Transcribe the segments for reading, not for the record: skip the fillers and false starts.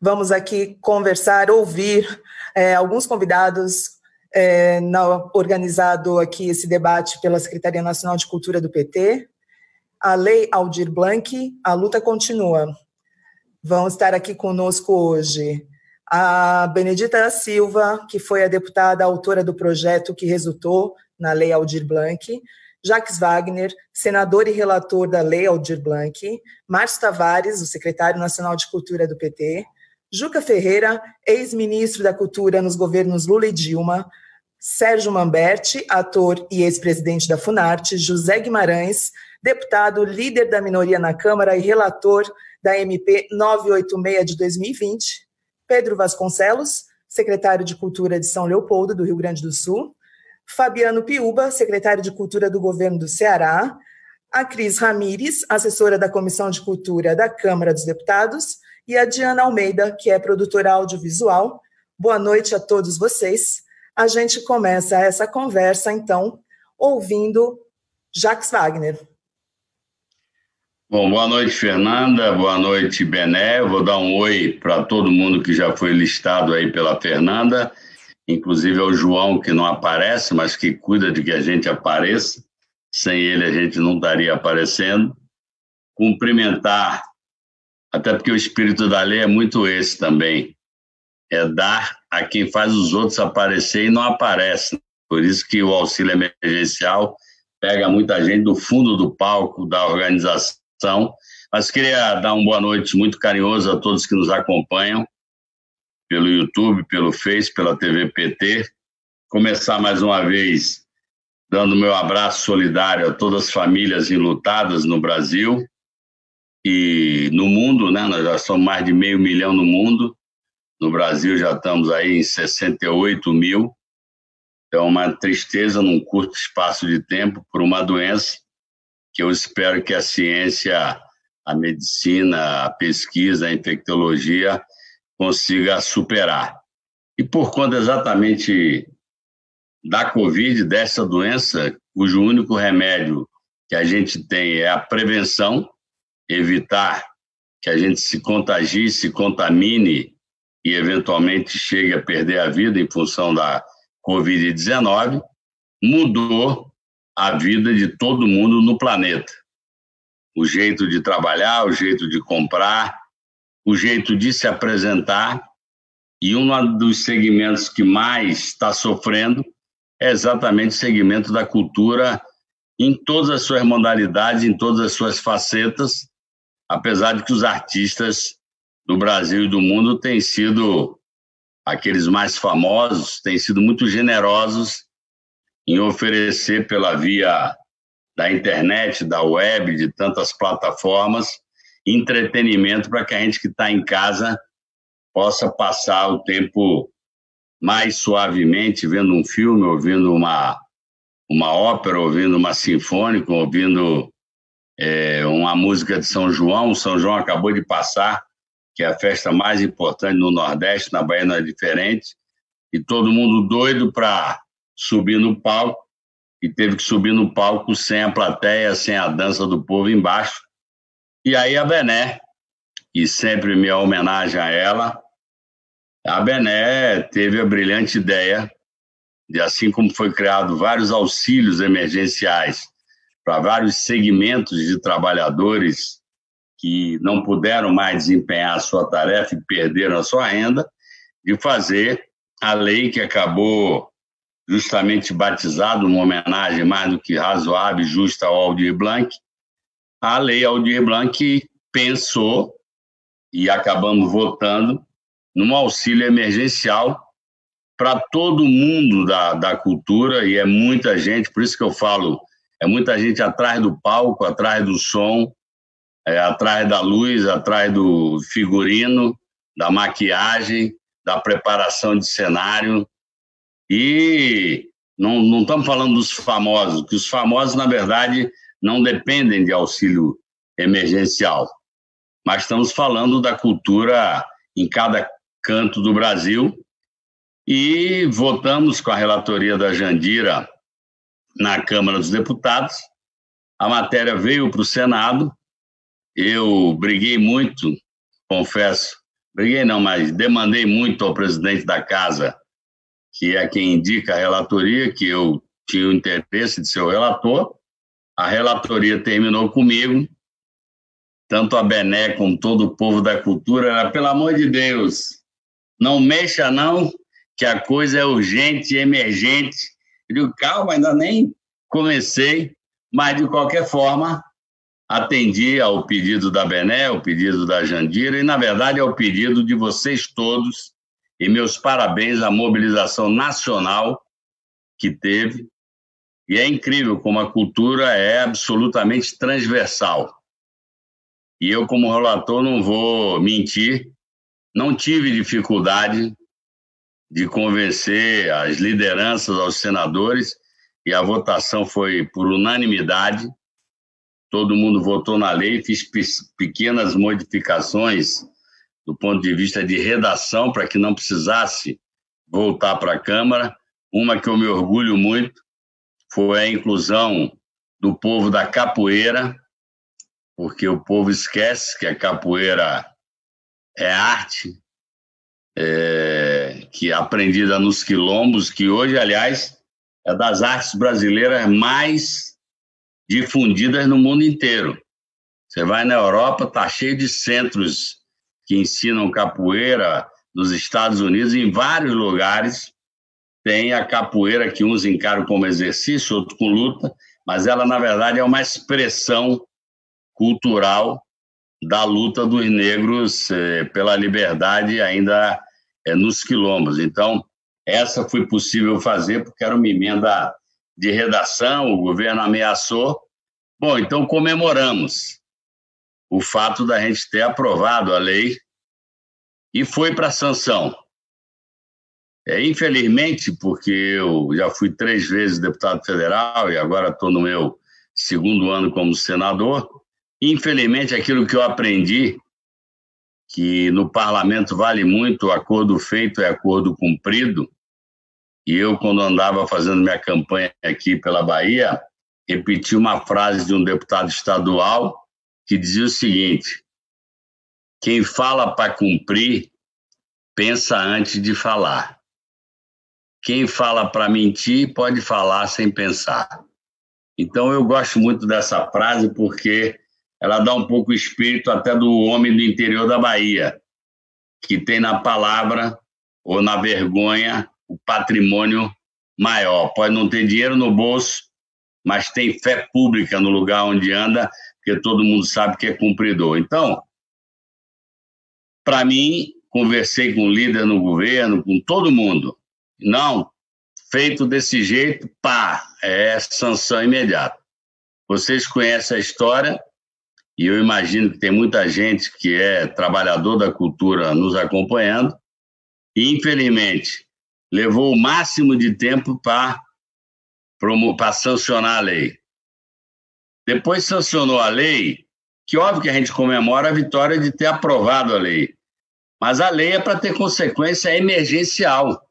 Vamos aqui conversar, ouvir alguns convidados, organizado aqui esse debate pela Secretaria Nacional de Cultura do PT. A Lei Aldir Blanc, a luta continua. Vão estar aqui conosco hoje a Benedita da Silva, que foi a deputada autora do projeto que resultou na Lei Aldir Blanc, Jacques Wagner, senador e relator da Lei Aldir Blanc, Márcio Tavares, o secretário nacional de Cultura do PT, Juca Ferreira, ex-ministro da Cultura nos governos Lula e Dilma, Sérgio Mamberti, ator e ex-presidente da Funarte, José Guimarães, deputado, líder da minoria na Câmara e relator da MP 986 de 2020, Pedro Vasconcelos, secretário de Cultura de São Leopoldo, do Rio Grande do Sul, Fabiano Piuba, secretário de Cultura do Governo do Ceará, a Cris Ramires, assessora da Comissão de Cultura da Câmara dos Deputados, e a Diana Almeida, que é produtora audiovisual. Boa noite a todos vocês. A gente começa essa conversa, então, ouvindo Jacques Wagner. Bom, boa noite, Fernanda. Boa noite, Bené. Eu vou dar um oi para todo mundo que já foi listado aí pela Fernanda, inclusive ao João, que não aparece, mas que cuida de que a gente apareça. Sem ele, a gente não estaria aparecendo. Cumprimentar, até porque o espírito da lei é muito esse também, é dar a quem faz os outros aparecer e não aparece. Por isso que o auxílio emergencial pega muita gente do fundo do palco da organização. Mas queria dar uma boa noite muito carinhoso a todos que nos acompanham pelo YouTube, pelo Face, pela TV PT. Começar mais uma vez dando meu abraço solidário a todas as famílias enlutadas no Brasil e no mundo, né? Nós já somos mais de 500 mil no mundo. No Brasil já estamos aí em 68 mil. Então, uma tristeza num curto espaço de tempo por uma doença que eu espero que a ciência, a medicina, a pesquisa, a infectologia consiga superar. E por conta exatamente da Covid, dessa doença, cujo único remédio que a gente tem é a prevenção, evitar que a gente se contagie, se contamine e eventualmente chegue a perder a vida em função da Covid-19, mudou a vida de todo mundo no planeta. O jeito de trabalhar, o jeito de comprar, o jeito de se apresentar, e um dos segmentos que mais está sofrendo é exatamente o segmento da cultura em todas as suas modalidades, em todas as suas facetas, apesar de que os artistas do Brasil e do mundo têm sido aqueles mais famosos, têm sido muito generosos em oferecer pela via da internet, da web, de tantas plataformas, entretenimento para que a gente que está em casa possa passar o tempo mais suavemente, vendo um filme, ouvindo uma ópera, ouvindo uma sinfônica, ouvindo uma música de São João. São João acabou de passar, que é a festa mais importante no Nordeste, na Bahia não é diferente, e todo mundo doido para subir no palco, e teve que subir no palco sem a plateia, sem a dança do povo embaixo. E aí a Bené, e sempre minha homenagem a ela, a Bené teve a brilhante ideia de, assim como foi criado vários auxílios emergenciais para vários segmentos de trabalhadores que não puderam mais desempenhar a sua tarefa e perderam a sua renda, de fazer a lei que acabou justamente batizada, uma homenagem mais do que razoável e justa ao Aldir Blanc. A lei Aldir Blanc pensou, e acabamos votando, num auxílio emergencial para todo mundo da cultura, e é muita gente, por isso que eu falo, é muita gente atrás do palco, atrás do som, atrás da luz, atrás do figurino, da maquiagem, da preparação de cenário. E não estamos falando dos famosos, que os famosos, na verdade, não dependem de auxílio emergencial, mas estamos falando da cultura em cada canto do Brasil. E votamos com a relatoria da Jandira na Câmara dos Deputados. A matéria veio para o Senado. Eu briguei muito, confesso, briguei não, mas demandei muito ao presidente da casa, que é quem indica a relatoria, que eu tinha o interesse de ser o relator. A relatoria terminou comigo, tanto a Bené como todo o povo da cultura, era, pelo amor de Deus, não mexa não, que a coisa é urgente, emergente. Eu digo, calma, ainda nem comecei, mas de qualquer forma, atendi ao pedido da Bené, ao pedido da Jandira, e na verdade ao pedido de vocês todos, e meus parabéns à mobilização nacional que teve. E é incrível como a cultura é absolutamente transversal. E eu, como relator, não vou mentir, não tive dificuldade de convencer as lideranças, aos senadores, e a votação foi por unanimidade. Todo mundo votou na lei, fiz pequenas modificações do ponto de vista de redação para que não precisasse voltar para a Câmara. Uma que eu me orgulho muito foi a inclusão do povo da capoeira, porque o povo esquece que a capoeira é arte, que é aprendida nos quilombos, que hoje, aliás, é das artes brasileiras mais difundidas no mundo inteiro. Você vai na Europa, está cheio de centros que ensinam capoeira, nos Estados Unidos, em vários lugares tem a capoeira, que uns encaram como exercício, outros com luta, mas ela, na verdade, é uma expressão cultural da luta dos negros pela liberdade ainda nos quilombos. Então, essa foi possível fazer porque era uma emenda de redação, o governo ameaçou. Bom, então comemoramos o fato da gente ter aprovado a lei e foi para a sanção. Infelizmente, porque eu já fui 3 vezes deputado federal e agora estou no meu 2º ano como senador, infelizmente aquilo que eu aprendi, que no parlamento vale muito, acordo feito é acordo cumprido, e eu, quando andava fazendo minha campanha aqui pela Bahia, repeti uma frase de um deputado estadual que dizia o seguinte: quem fala para cumprir, pensa antes de falar. Quem fala para mentir, pode falar sem pensar. Então, eu gosto muito dessa frase porque ela dá um pouco o espírito até do homem do interior da Bahia, que tem na palavra ou na vergonha o patrimônio maior. Pode não ter dinheiro no bolso, mas tem fé pública no lugar onde anda, porque todo mundo sabe que é cumpridor. Então, para mim, conversei com o líder no governo, com todo mundo. Não, feito desse jeito, pá, é sanção imediata. Vocês conhecem a história, e eu imagino que tem muita gente que é trabalhador da cultura nos acompanhando, e infelizmente levou o máximo de tempo para sancionar a lei. Depois sancionou a lei, que óbvio que a gente comemora a vitória de ter aprovado a lei, mas a lei é para ter consequência emergencial.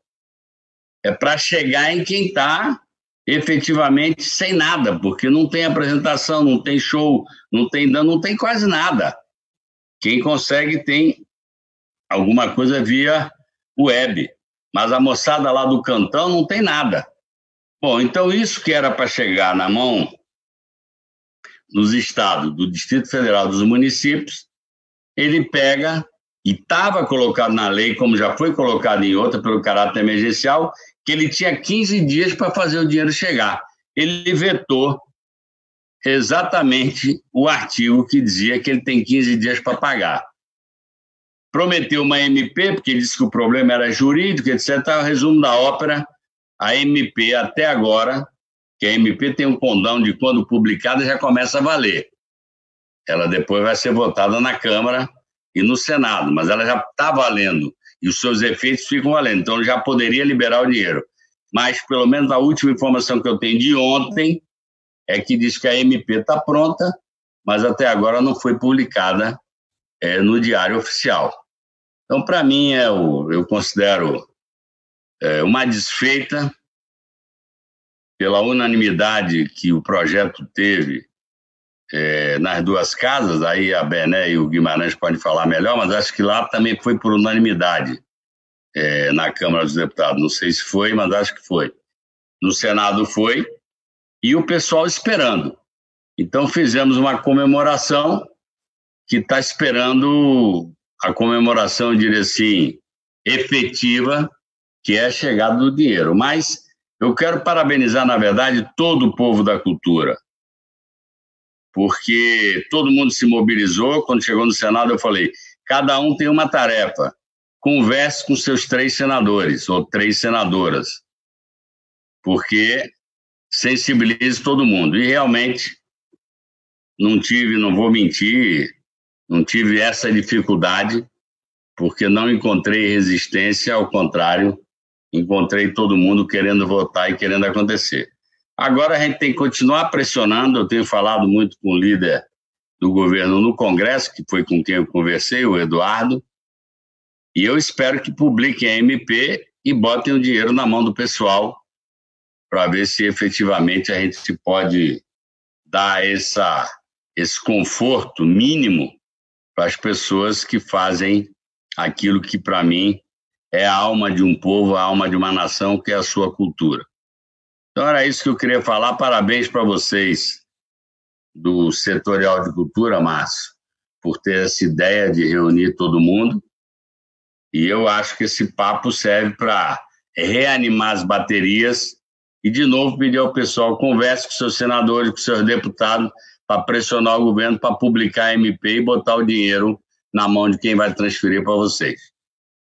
É para chegar em quem está efetivamente sem nada, porque não tem apresentação, não tem show, não tem quase nada. Quem consegue tem alguma coisa via web, mas a moçada lá do cantão não tem nada. Bom, então isso que era para chegar na mão dos estados, do Distrito Federal, dos municípios, ele pega e estava colocado na lei, como já foi colocado em outra pelo caráter emergencial, que ele tinha 15 dias para fazer o dinheiro chegar. Ele vetou exatamente o artigo que dizia que ele tem 15 dias para pagar. Prometeu uma MP, porque disse que o problema era jurídico, etc. O resumo da ópera, a MP até agora, que a MP tem um condão de quando publicada já começa a valer. Ela depois vai ser votada na Câmara e no Senado, mas ela já está valendo e os seus efeitos ficam valendo, então já poderia liberar o dinheiro. Mas, pelo menos, a última informação que eu tenho de ontem é que diz que a MP está pronta, mas até agora não foi publicada no Diário Oficial. Então, para mim, eu considero uma desfeita pela unanimidade que o projeto teve nas duas casas, aí a Bené e o Guimarães podem falar melhor, mas acho que lá também foi por unanimidade, na Câmara dos Deputados. Não sei se foi, mas acho que foi. No Senado foi, e o pessoal esperando. Então fizemos uma comemoração que está esperando a comemoração, eu diria assim, efetiva, que é a chegada do dinheiro. Mas eu quero parabenizar, na verdade, todo o povo da cultura, porque todo mundo se mobilizou. Quando chegou no Senado, eu falei, cada um tem uma tarefa, converse com seus 3 senadores ou 3 senadoras, porque sensibilize todo mundo. E realmente não vou mentir, não tive essa dificuldade, porque não encontrei resistência, ao contrário, encontrei todo mundo querendo votar e querendo acontecer. Agora a gente tem que continuar pressionando. Eu tenho falado muito com o líder do governo no Congresso, que foi com quem eu conversei, o Eduardo, e eu espero que publiquem a MP e botem o dinheiro na mão do pessoal para ver se efetivamente a gente pode dar esse conforto mínimo para as pessoas que fazem aquilo que, para mim, é a alma de um povo, a alma de uma nação, que é a sua cultura. Então, era isso que eu queria falar. Parabéns para vocês do Setorial de Cultura, Márcio, por ter essa ideia de reunir todo mundo. E eu acho que esse papo serve para reanimar as baterias e, de novo, pedir ao pessoal, converse com seus senadores, com seus deputados, para pressionar o governo para publicar a MP e botar o dinheiro na mão de quem vai transferir para vocês.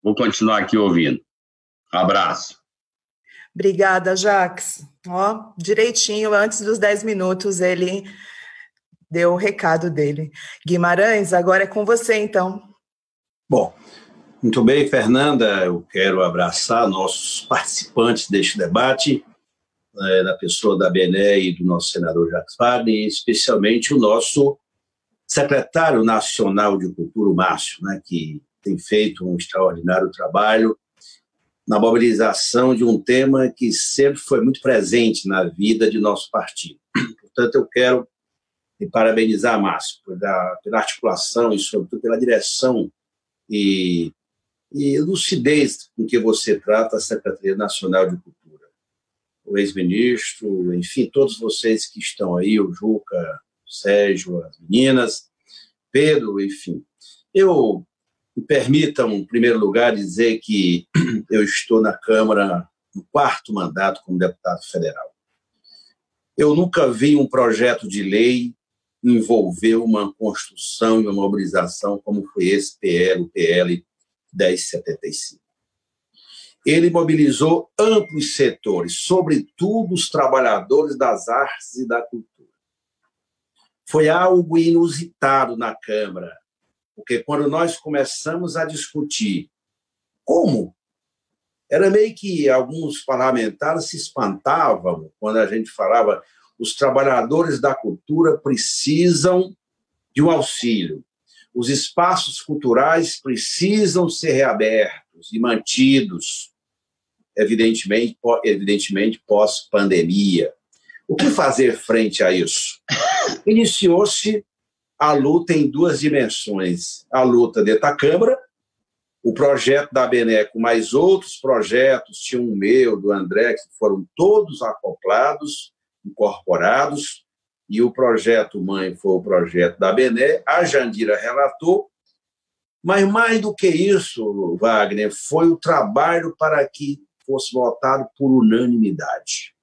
Vou continuar aqui ouvindo. Abraço. Obrigada, Jacques. Ó, direitinho, antes dos 10 minutos, ele deu o recado dele. Guimarães, agora é com você, então. Bom, muito bem, Fernanda. Eu quero abraçar nossos participantes deste debate, da pessoa da Bené e do nosso senador Jacques Wagner, e especialmente o nosso secretário nacional de Cultura, o Márcio, que tem feito um extraordinário trabalho na mobilização de um tema que sempre foi muito presente na vida de nosso partido. Portanto, eu quero me parabenizar, Márcio, pela articulação e, sobretudo, pela direção e lucidez com que você trata a Secretaria Nacional de Cultura. O ex-ministro, enfim, todos vocês que estão aí, o Juca, o Sérgio, as meninas, Pedro, enfim. Me permitam, em primeiro lugar, dizer que eu estou na Câmara no 4º mandato como deputado federal. Eu nunca vi um projeto de lei envolver uma construção e uma mobilização como foi esse o PL 1075. Ele mobilizou amplos setores, sobretudo os trabalhadores das artes e da cultura. Foi algo inusitado na Câmara, porque quando nós começamos a discutir como, era meio que alguns parlamentares se espantavam quando a gente falava os trabalhadores da cultura precisam de um auxílio, os espaços culturais precisam ser reabertos e mantidos, evidentemente pós-pandemia. O que fazer frente a isso? Iniciou-se a luta em 2 dimensões. A luta dentro da Câmara, o projeto da Bené com mais outros projetos, tinha um meu, do André, que foram todos acoplados, incorporados, e o projeto mãe foi o projeto da Bené, a Jandira relatou, mas mais do que isso, Wagner, foi o trabalho para que fosse votado por unanimidade.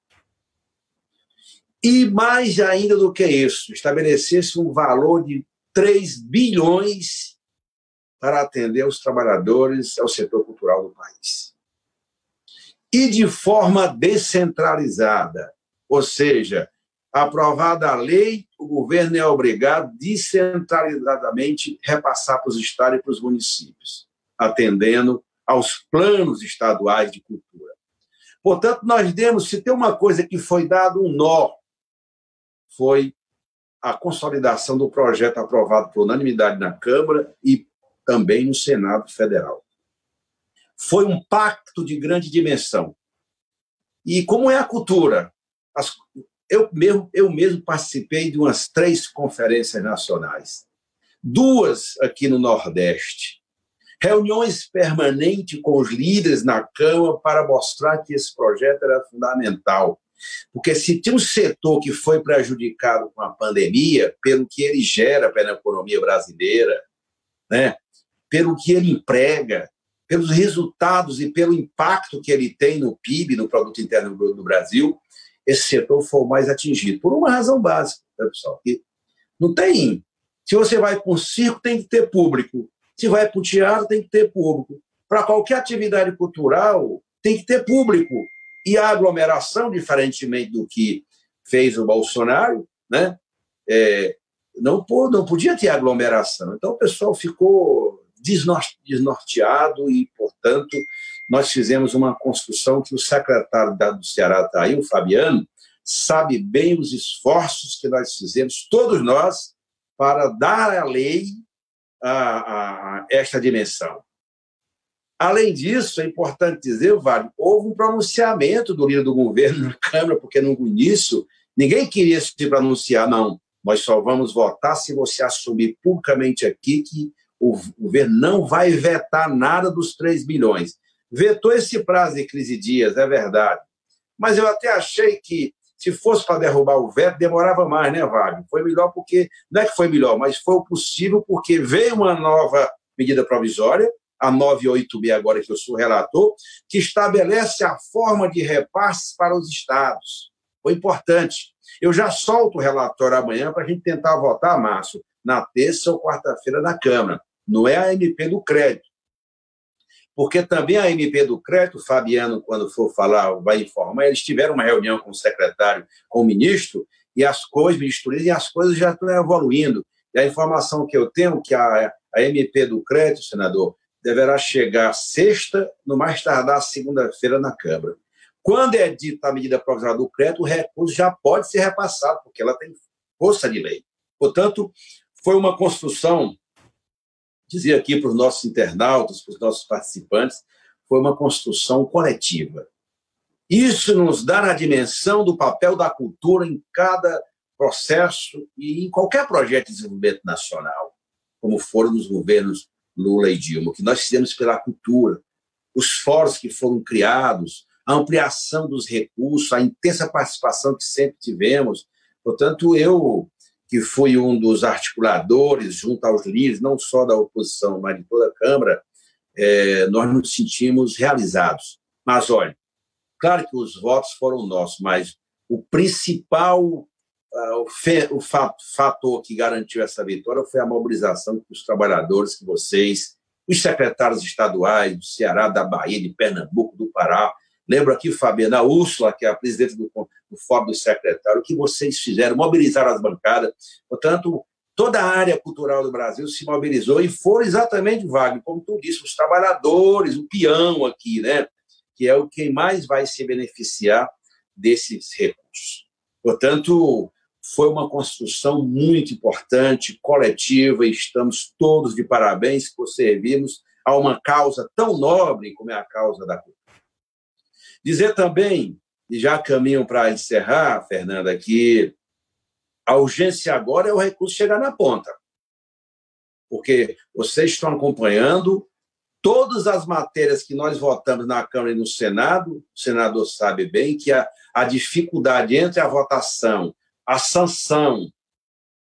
E mais ainda do que isso, estabelecesse um valor de 3 bilhões para atender os trabalhadores ao setor cultural do país. E de forma descentralizada, ou seja, aprovada a lei, o governo é obrigado descentralizadamente repassar para os estados e para os municípios, atendendo aos planos estaduais de cultura. Portanto, se tem uma coisa que foi dado um nó, foi a consolidação do projeto aprovado por unanimidade na Câmara e também no Senado Federal. Foi um pacto de grande dimensão. E como é a cultura? eu mesmo participei de umas 3 conferências nacionais, 2 aqui no Nordeste, reuniões permanentes com os líderes na Câmara para mostrar que esse projeto era fundamental. Porque se tem um setor que foi prejudicado com a pandemia, pelo que ele gera para a economia brasileira, né, pelo que ele emprega, pelos resultados e pelo impacto que ele tem no PIB, no Produto Interno do Brasil, esse setor foi o mais atingido. Por uma razão básica, né, pessoal? Que não tem. Se você vai para um circo, tem que ter público. Se vai para o teatro, tem que ter público. Para qualquer atividade cultural, tem que ter público. E a aglomeração, diferentemente do que fez o Bolsonaro, né, não podia ter aglomeração. Então, o pessoal ficou desnorteado e, portanto, nós fizemos uma construção que o secretário do Ceará, tá aí, o Fabiano, sabe bem os esforços que nós fizemos, todos nós, para dar à lei esta dimensão. Além disso, é importante dizer, Wagner, houve um pronunciamento do líder do governo na Câmara, porque no início ninguém queria se pronunciar, não. Nós só vamos votar se você assumir publicamente aqui que o governo não vai vetar nada dos 3 bilhões. Vetou esse prazo de 15 dias, é verdade. Mas eu até achei que, se fosse para derrubar o veto, demorava mais, né, Wagner? Foi melhor porque, não é que foi melhor, mas foi o possível porque veio uma nova medida provisória, a 986 agora, que eu sou relator, que estabelece a forma de repasses para os estados. Foi importante. Eu já solto o relatório amanhã para a gente tentar votar, Márcio, na terça ou quarta-feira na Câmara. Não é a MP do crédito. Porque também a MP do crédito, o Fabiano, quando for falar, vai informar, eles tiveram uma reunião com o secretário, com o ministro, e as coisas já estão evoluindo. E a informação que eu tenho é que a MP do crédito, senador, deverá chegar sexta, no mais tardar segunda-feira na Câmara. Quando é dita a medida provisória do crédito, o recurso já pode ser repassado, porque ela tem força de lei. Portanto, foi uma construção, dizia aqui para os nossos internautas, para os nossos participantes, foi uma construção coletiva. Isso nos dá a dimensão do papel da cultura em cada processo e em qualquer projeto de desenvolvimento nacional, como foram nos governos Lula e Dilma, que nós fizemos pela cultura, os fóruns que foram criados, a ampliação dos recursos, a intensa participação que sempre tivemos. Portanto, eu, que fui um dos articuladores, junto aos líderes, não só da oposição, mas de toda a Câmara, nós nos sentimos realizados. Mas, olha, claro que os votos foram nossos, mas o principal o fator que garantiu essa vitória foi a mobilização dos trabalhadores, que vocês, os secretários estaduais do Ceará, da Bahia, de Pernambuco, do Pará, lembro aqui, Fabiana, a Úrsula, que é a presidente do Fórum dos Secretários, o que vocês fizeram, mobilizaram as bancadas. Portanto, toda a área cultural do Brasil se mobilizou e foram exatamente, Wagner, como tu disse, os trabalhadores, o peão aqui, né, que é o quem mais vai se beneficiar desses recursos. Portanto, foi uma construção muito importante, coletiva, e estamos todos de parabéns por servirmos a uma causa tão nobre como é a causa da cultura. Dizer também, e já caminho para encerrar, Fernanda, que a urgência agora é o recurso chegar na ponta. Porque vocês estão acompanhando todas as matérias que nós votamos na Câmara e no Senado, o senador sabe bem que a dificuldade entre a votação, a sanção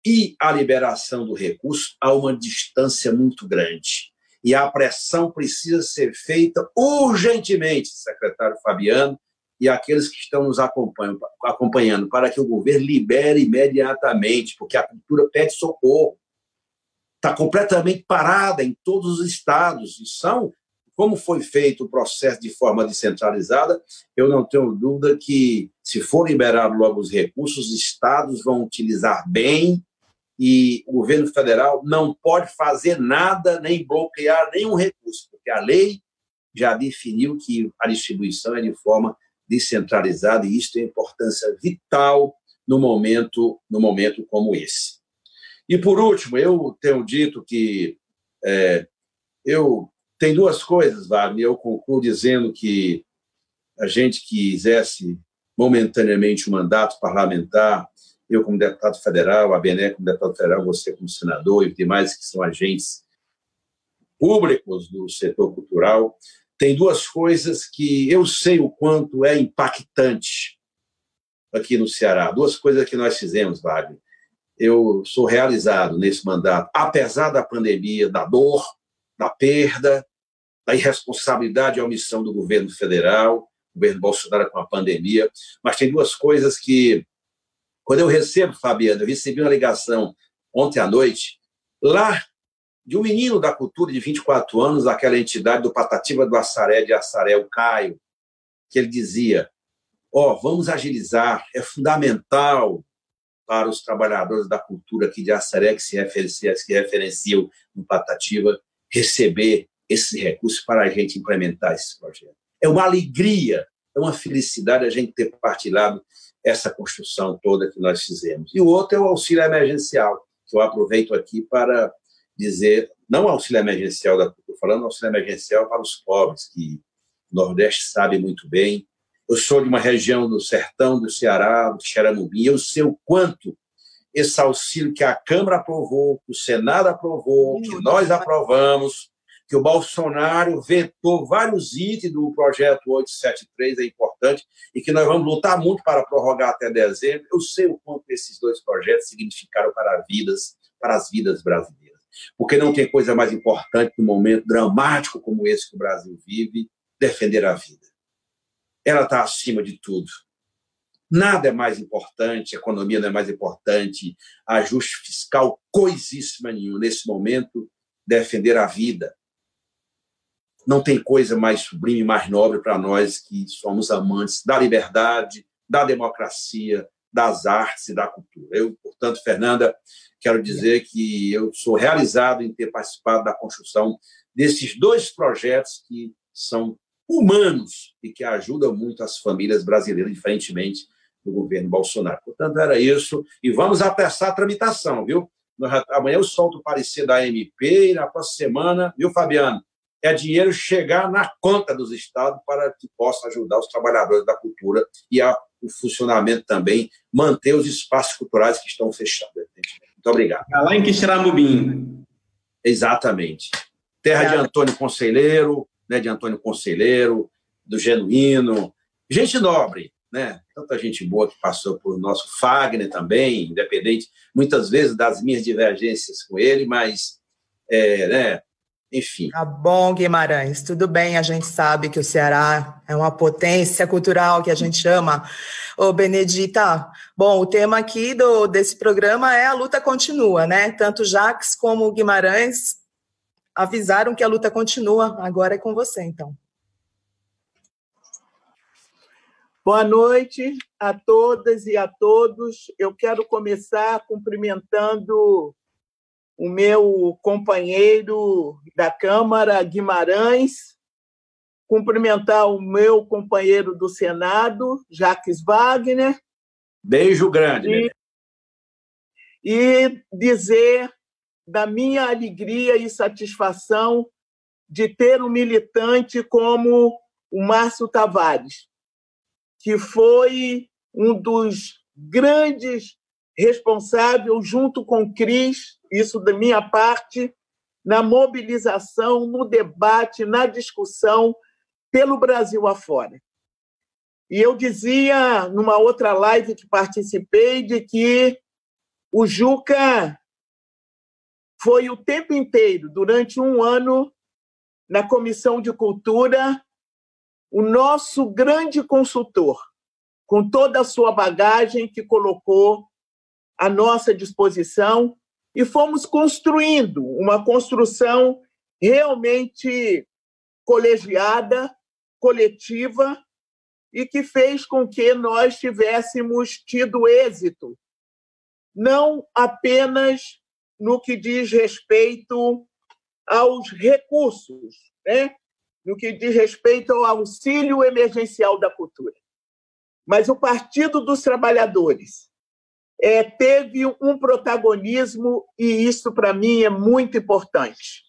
e a liberação do recurso há uma distância muito grande. E a pressão precisa ser feita urgentemente, secretário Fabiano, e aqueles que estão nos acompanhando, para que o governo libere imediatamente, porque a cultura pede socorro. Está completamente parada em todos os estados. E como foi feito o processo de forma descentralizada, eu não tenho dúvida que, se for liberado logo os recursos, os estados vão utilizar bem e o governo federal não pode fazer nada, nem bloquear nenhum recurso, porque a lei já definiu que a distribuição é de forma descentralizada e isso tem importância vital no momento como esse. E, por último, eu tenho dito que tem 2 coisas, Wagner, eu concluo dizendo que a gente quisesse momentaneamente o mandato parlamentar, eu como deputado federal, a Bené como deputado federal, você como senador e demais que são agentes públicos do setor cultural, tem duas coisas que eu sei o quanto é impactante aqui no Ceará. Duas coisas que nós fizemos, Wagner. Eu sou realizado nesse mandato, apesar da pandemia, da dor, da perda, da irresponsabilidade e omissão do governo federal, o governo Bolsonaro com a pandemia, mas tem duas coisas que, quando eu recebo, Fabiano, eu recebi uma ligação ontem à noite, lá de um menino da cultura de 24 anos, daquela entidade do Patativa do Assaré, de Assaré, o Caio, que ele dizia, vamos agilizar, é fundamental para os trabalhadores da cultura aqui de Assaré, que se referenciam no Patativa, receber esses recursos para a gente implementar esse projeto. É uma alegria, é uma felicidade a gente ter partilhado essa construção toda que nós fizemos. E o outro é o auxílio emergencial, que eu aproveito aqui para dizer, não auxílio emergencial da cultura, falando auxílio emergencial para os pobres, que o Nordeste sabe muito bem. Eu sou de uma região do sertão do Ceará, do Xeramubim, eu sei o quanto esse auxílio que a Câmara aprovou, que o Senado aprovou, que nós aprovamos, que o Bolsonaro vetou vários itens do projeto 873, é importante, e que nós vamos lutar muito para prorrogar até dezembro. Eu sei o quanto esses dois projetos significaram para as vidas brasileiras. Porque não tem coisa mais importante num momento dramático como esse que o Brasil vive, defender a vida. Ela está acima de tudo. Nada é mais importante, a economia não é mais importante, ajuste fiscal, coisíssima nenhuma. Nesse momento, defender a vida. Não tem coisa mais sublime, mais nobre para nós que somos amantes da liberdade, da democracia, das artes e da cultura. Eu, portanto, Fernanda, quero dizer que eu sou realizado em ter participado da construção desses dois projetos que são humanos e que ajudam muito as famílias brasileiras, diferentemente do governo Bolsonaro. Portanto, era isso. E vamos apressar a tramitação, viu? Amanhã eu solto o parecer da MP e na próxima semana, viu, Fabiano? É dinheiro chegar na conta dos estados para que possa ajudar os trabalhadores da cultura e o funcionamento também, manter os espaços culturais que estão fechados. Muito obrigado. Lá em Quixeramobim. Exatamente. Terra de Antônio Conselheiro, né, de Antônio Conselheiro, do Genuíno, gente nobre, né? Tanta gente boa que passou por nosso Fagner também, independente, muitas vezes das minhas divergências com ele, mas, né, enfim. Tá bom, Guimarães, tudo bem, a gente sabe que o Ceará é uma potência cultural que a gente ama. Ô, Benedita, bom, o tema aqui desse programa é a luta continua, né? Tanto Jacques como o Guimarães avisaram que a luta continua, agora é com você, então. Boa noite a todas e a todos. Eu quero começar cumprimentando o meu companheiro da Câmara, Guimarães, cumprimentar o meu companheiro do Senado, Jacques Wagner. Beijo grande. E dizer da minha alegria e satisfação de ter um militante como o Márcio Tavares, que foi um dos grandes responsáveis, junto com o Cris, isso da minha parte, na mobilização, no debate, na discussão pelo Brasil afora. E eu dizia, numa outra live que participei, de que o Juca foi o tempo inteiro, durante um ano, na Comissão de Cultura, o nosso grande consultor, com toda a sua bagagem que colocou à nossa disposição, e fomos construindo uma construção realmente colegiada, coletiva, e que fez com que nós tivéssemos tido êxito, não apenas no que diz respeito aos recursos, né? No que diz respeito ao auxílio emergencial da cultura. Mas o Partido dos Trabalhadores teve um protagonismo, e isso, para mim, é muito importante.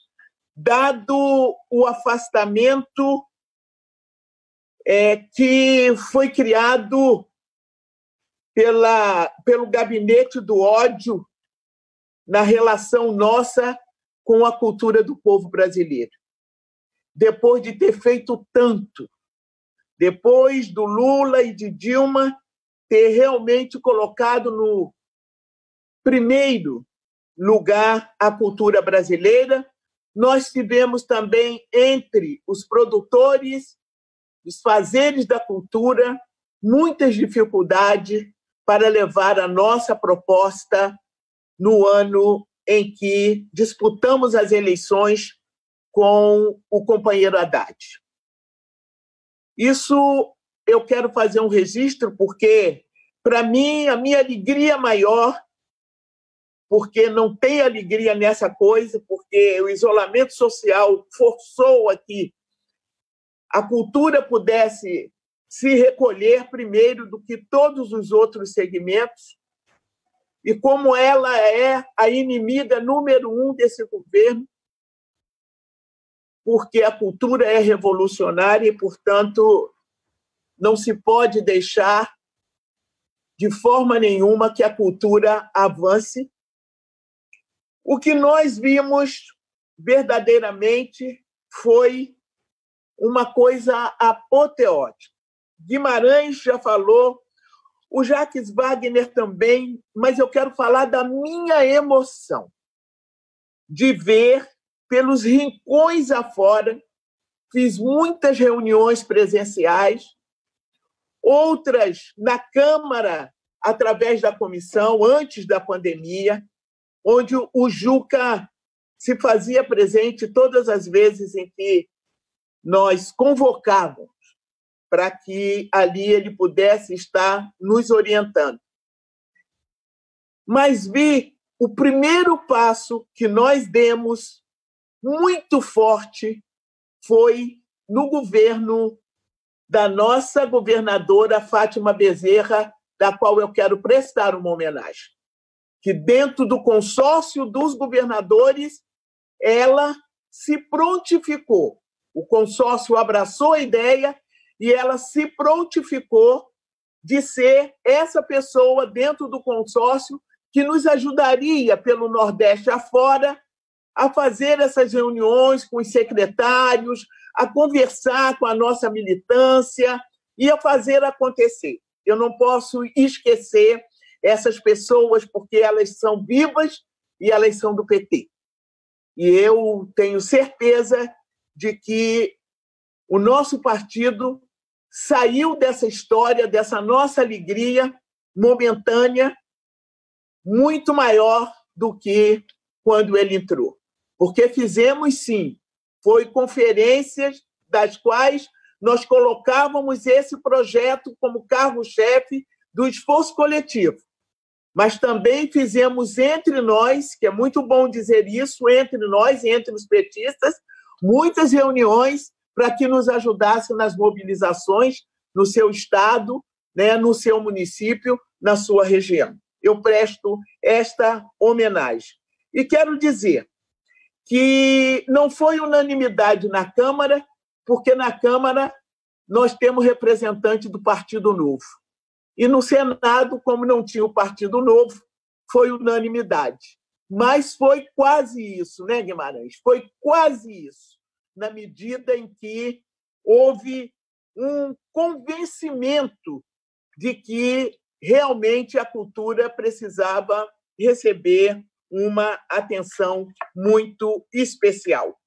Dado o afastamento que foi criado pelo gabinete do ódio na relação nossa com a cultura do povo brasileiro. Depois de ter feito tanto, depois do Lula e de Dilma ter realmente colocado no primeiro lugar a cultura brasileira, nós tivemos também, entre os produtores, os fazeres da cultura, muitas dificuldades para levar a nossa proposta no ano em que disputamos as eleições com o companheiro Haddad. Isso eu quero fazer um registro, porque, para mim, a minha alegria maior, porque não tem alegria nessa coisa, porque o isolamento social forçou a que a cultura pudesse se recolher primeiro do que todos os outros segmentos, e como ela é a inimiga número 1 desse governo, porque a cultura é revolucionária e, portanto, não se pode deixar de forma nenhuma que a cultura avance. O que nós vimos verdadeiramente foi uma coisa apoteótica. Guimarães já falou, o Jacques Wagner também, mas eu quero falar da minha emoção de ver pelos rincões afora. Fiz muitas reuniões presenciais, outras na Câmara, através da comissão, antes da pandemia, onde o Juca se fazia presente todas as vezes em que nós convocávamos para que ali ele pudesse estar nos orientando. Mas vi o primeiro passo que nós demos muito forte foi no governo da nossa governadora Fátima Bezerra, da qual eu quero prestar uma homenagem, que dentro do consórcio dos governadores, ela se prontificou. O consórcio abraçou a ideia e ela se prontificou de ser essa pessoa dentro do consórcio que nos ajudaria pelo Nordeste afora a fazer essas reuniões com os secretários, a conversar com a nossa militância e a fazer acontecer. Eu não posso esquecer essas pessoas, porque elas são vivas e elas são do PT. E eu tenho certeza de que o nosso partido saiu dessa história, dessa nossa alegria momentânea, muito maior do que quando ele entrou. Porque fizemos, sim, foi conferências das quais nós colocávamos esse projeto como cargo-chefe do esforço coletivo. Mas também fizemos entre nós, que é muito bom dizer isso, entre nós, entre os petistas, muitas reuniões para que nos ajudassem nas mobilizações no seu estado, né, no seu município, na sua região. Eu presto esta homenagem. E quero dizer que não foi unanimidade na Câmara, porque na Câmara nós temos representante do Partido Novo. E no Senado, como não tinha o Partido Novo, foi unanimidade. Mas foi quase isso, né, Guimarães? Foi quase isso, na medida em que houve um convencimento de que realmente a cultura precisava receber uma atenção muito especial.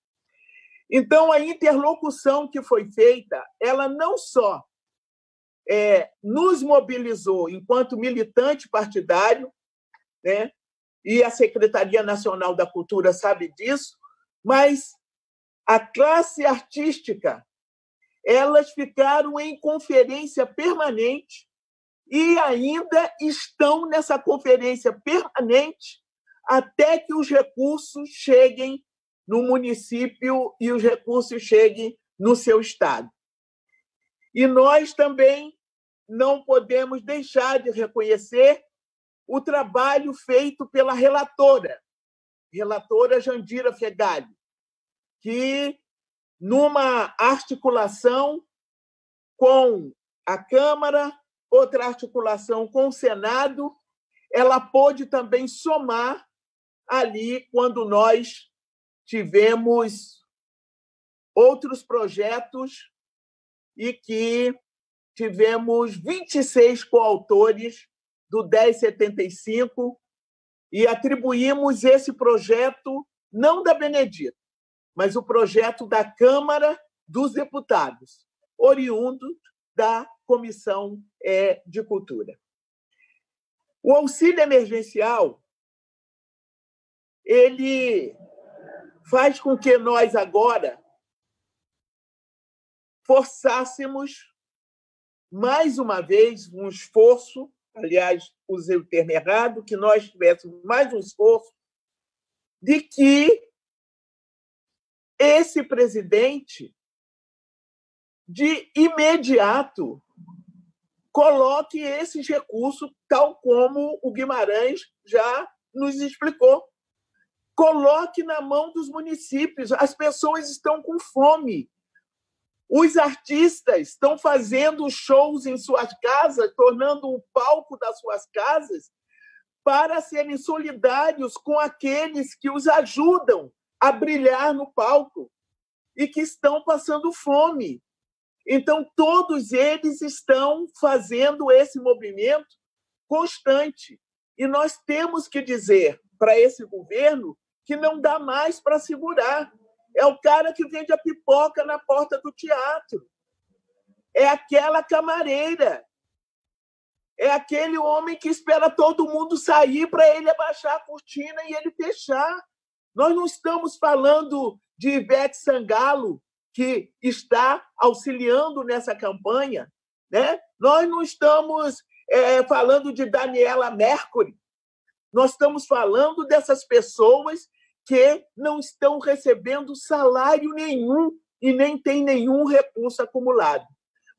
Então, a interlocução que foi feita, ela não só nos mobilizou enquanto militante partidário, né, e a Secretaria Nacional da Cultura sabe disso, mas a classe artística, elas ficaram em conferência permanente e ainda estão nessa conferência permanente até que os recursos cheguem no município e os recursos cheguem no seu estado. E nós também não podemos deixar de reconhecer o trabalho feito pela relatora Jandira Fegali, que, numa articulação com a Câmara, outra articulação com o Senado, ela pôde também somar ali quando nós tivemos outros projetos e que tivemos 26 coautores do 1075 e atribuímos esse projeto não da Benedita, mas o projeto da Câmara dos Deputados, oriundo da Comissão de Cultura. O auxílio emergencial, ele faz com que nós agora forçássemos mais uma vez um esforço, aliás, usei o termo errado, que nós tivéssemos mais um esforço de que esse presidente, de imediato, coloque esses recursos, tal como o Guimarães já nos explicou. Coloque na mão dos municípios. As pessoas estão com fome. Os artistas estão fazendo shows em suas casas, tornando o palco das suas casas para serem solidários com aqueles que os ajudam a brilhar no palco e que estão passando fome. Então, todos eles estão fazendo esse movimento constante. E nós temos que dizer para esse governo que não dá mais para segurar. É o cara que vende a pipoca na porta do teatro. É aquela camareira. É aquele homem que espera todo mundo sair para ele abaixar a cortina e ele fechar. Nós não estamos falando de Ivete Sangalo, que está auxiliando nessa campanha, né? Nós não estamos falando de Daniela Mercury. Nós estamos falando dessas pessoas que não estão recebendo salário nenhum e nem têm nenhum recurso acumulado.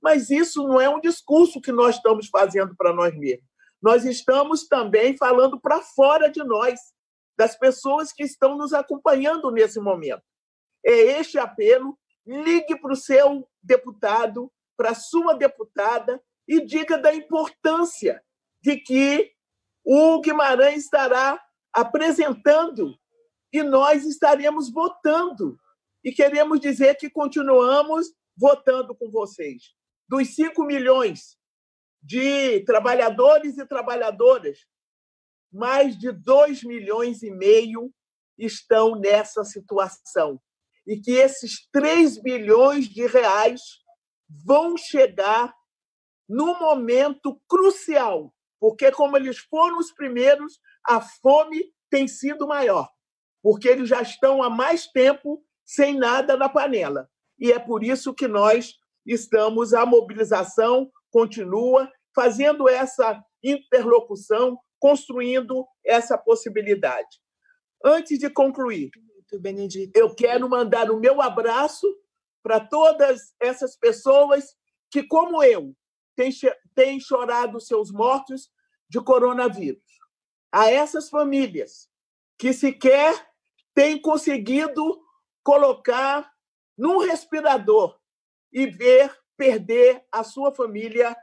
Mas isso não é um discurso que nós estamos fazendo para nós mesmos. Nós estamos também falando para fora de nós, das pessoas que estão nos acompanhando nesse momento. É este apelo. Ligue para o seu deputado, para a sua deputada e diga da importância de que o Guimarães estará apresentando e nós estaremos votando. E queremos dizer que continuamos votando com vocês. Dos 5 milhões de trabalhadores e trabalhadoras, mais de 2,5 milhões estão nessa situação. E que esses 3 bilhões de reais vão chegar num momento crucial, porque, como eles foram os primeiros, a fome tem sido maior, porque eles já estão há mais tempo sem nada na panela. E é por isso que nós estamos, a mobilização continua, fazendo essa interlocução, construindo essa possibilidade. Antes de concluir, Benedita, eu quero mandar o meu abraço para todas essas pessoas que, como eu, têm chorado seus mortos de coronavírus. A essas famílias que sequer têm conseguido colocar num respirador e ver perder a sua família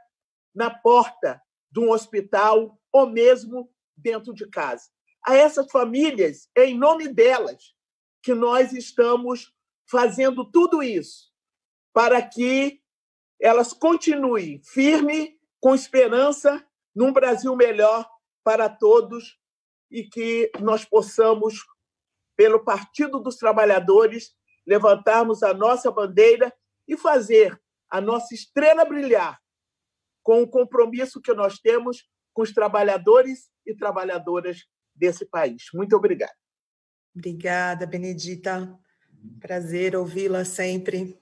na porta de um hospital ou mesmo dentro de casa. A essas famílias, é em nome delas que nós estamos fazendo tudo isso para que elas continuem firmes, com esperança, num Brasil melhor para todos e que nós possamos, pelo Partido dos Trabalhadores, levantarmos a nossa bandeira e fazer a nossa estrela brilhar com o compromisso que nós temos com os trabalhadores e trabalhadoras desse país. Muito obrigada. Obrigada, Benedita. Prazer ouvi-la sempre.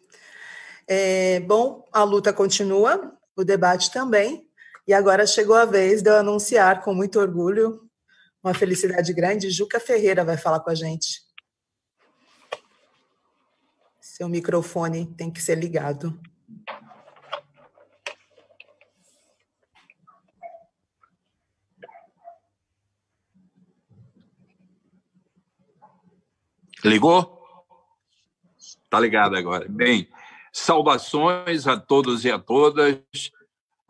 Bom, a luta continua, o debate também, e agora chegou a vez de eu anunciar com muito orgulho, uma felicidade grande, Juca Ferreira vai falar com a gente. Seu microfone tem que ser ligado. Ligou? Está ligado agora. Bem, saudações a todos e a todas,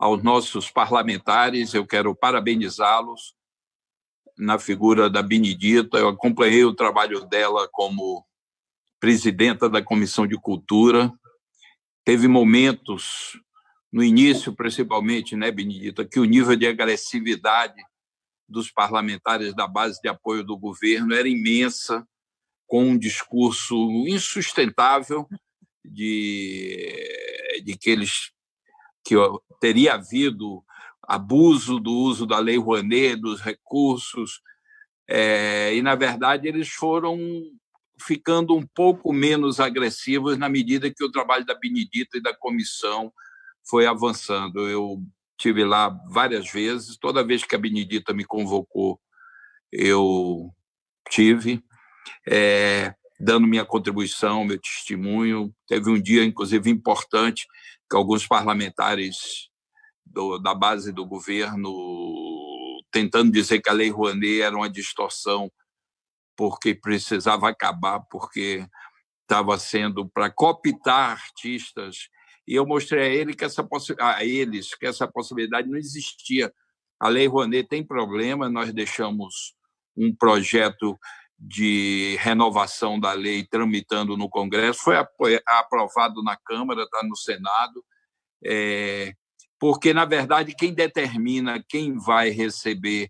aos nossos parlamentares. Eu quero parabenizá-los na figura da Benedita. Eu acompanhei o trabalho dela como presidenta da Comissão de Cultura. Teve momentos, no início principalmente, né, Benedita, que o nível de agressividade dos parlamentares da base de apoio do governo era imensa, com um discurso insustentável de que teria havido abuso do uso da Lei Rouanet, dos recursos, e, na verdade, eles foram ficando um pouco menos agressivos na medida que o trabalho da Benedita e da comissão foi avançando. Eu estive lá várias vezes, toda vez que a Benedita me convocou, eu tive, dando minha contribuição, meu testemunho. Teve um dia, inclusive, importante, que alguns parlamentares da base do governo, tentando dizer que a Lei Rouanet era uma distorção, porque precisava acabar, porque estava sendo para cooptar artistas. E eu mostrei a eles que essa possibilidade não existia. A Lei Rouanet tem problema, nós deixamos um projeto de renovação da lei tramitando no Congresso, foi aprovado na Câmara, está no Senado, porque, na verdade, quem determina quem vai receber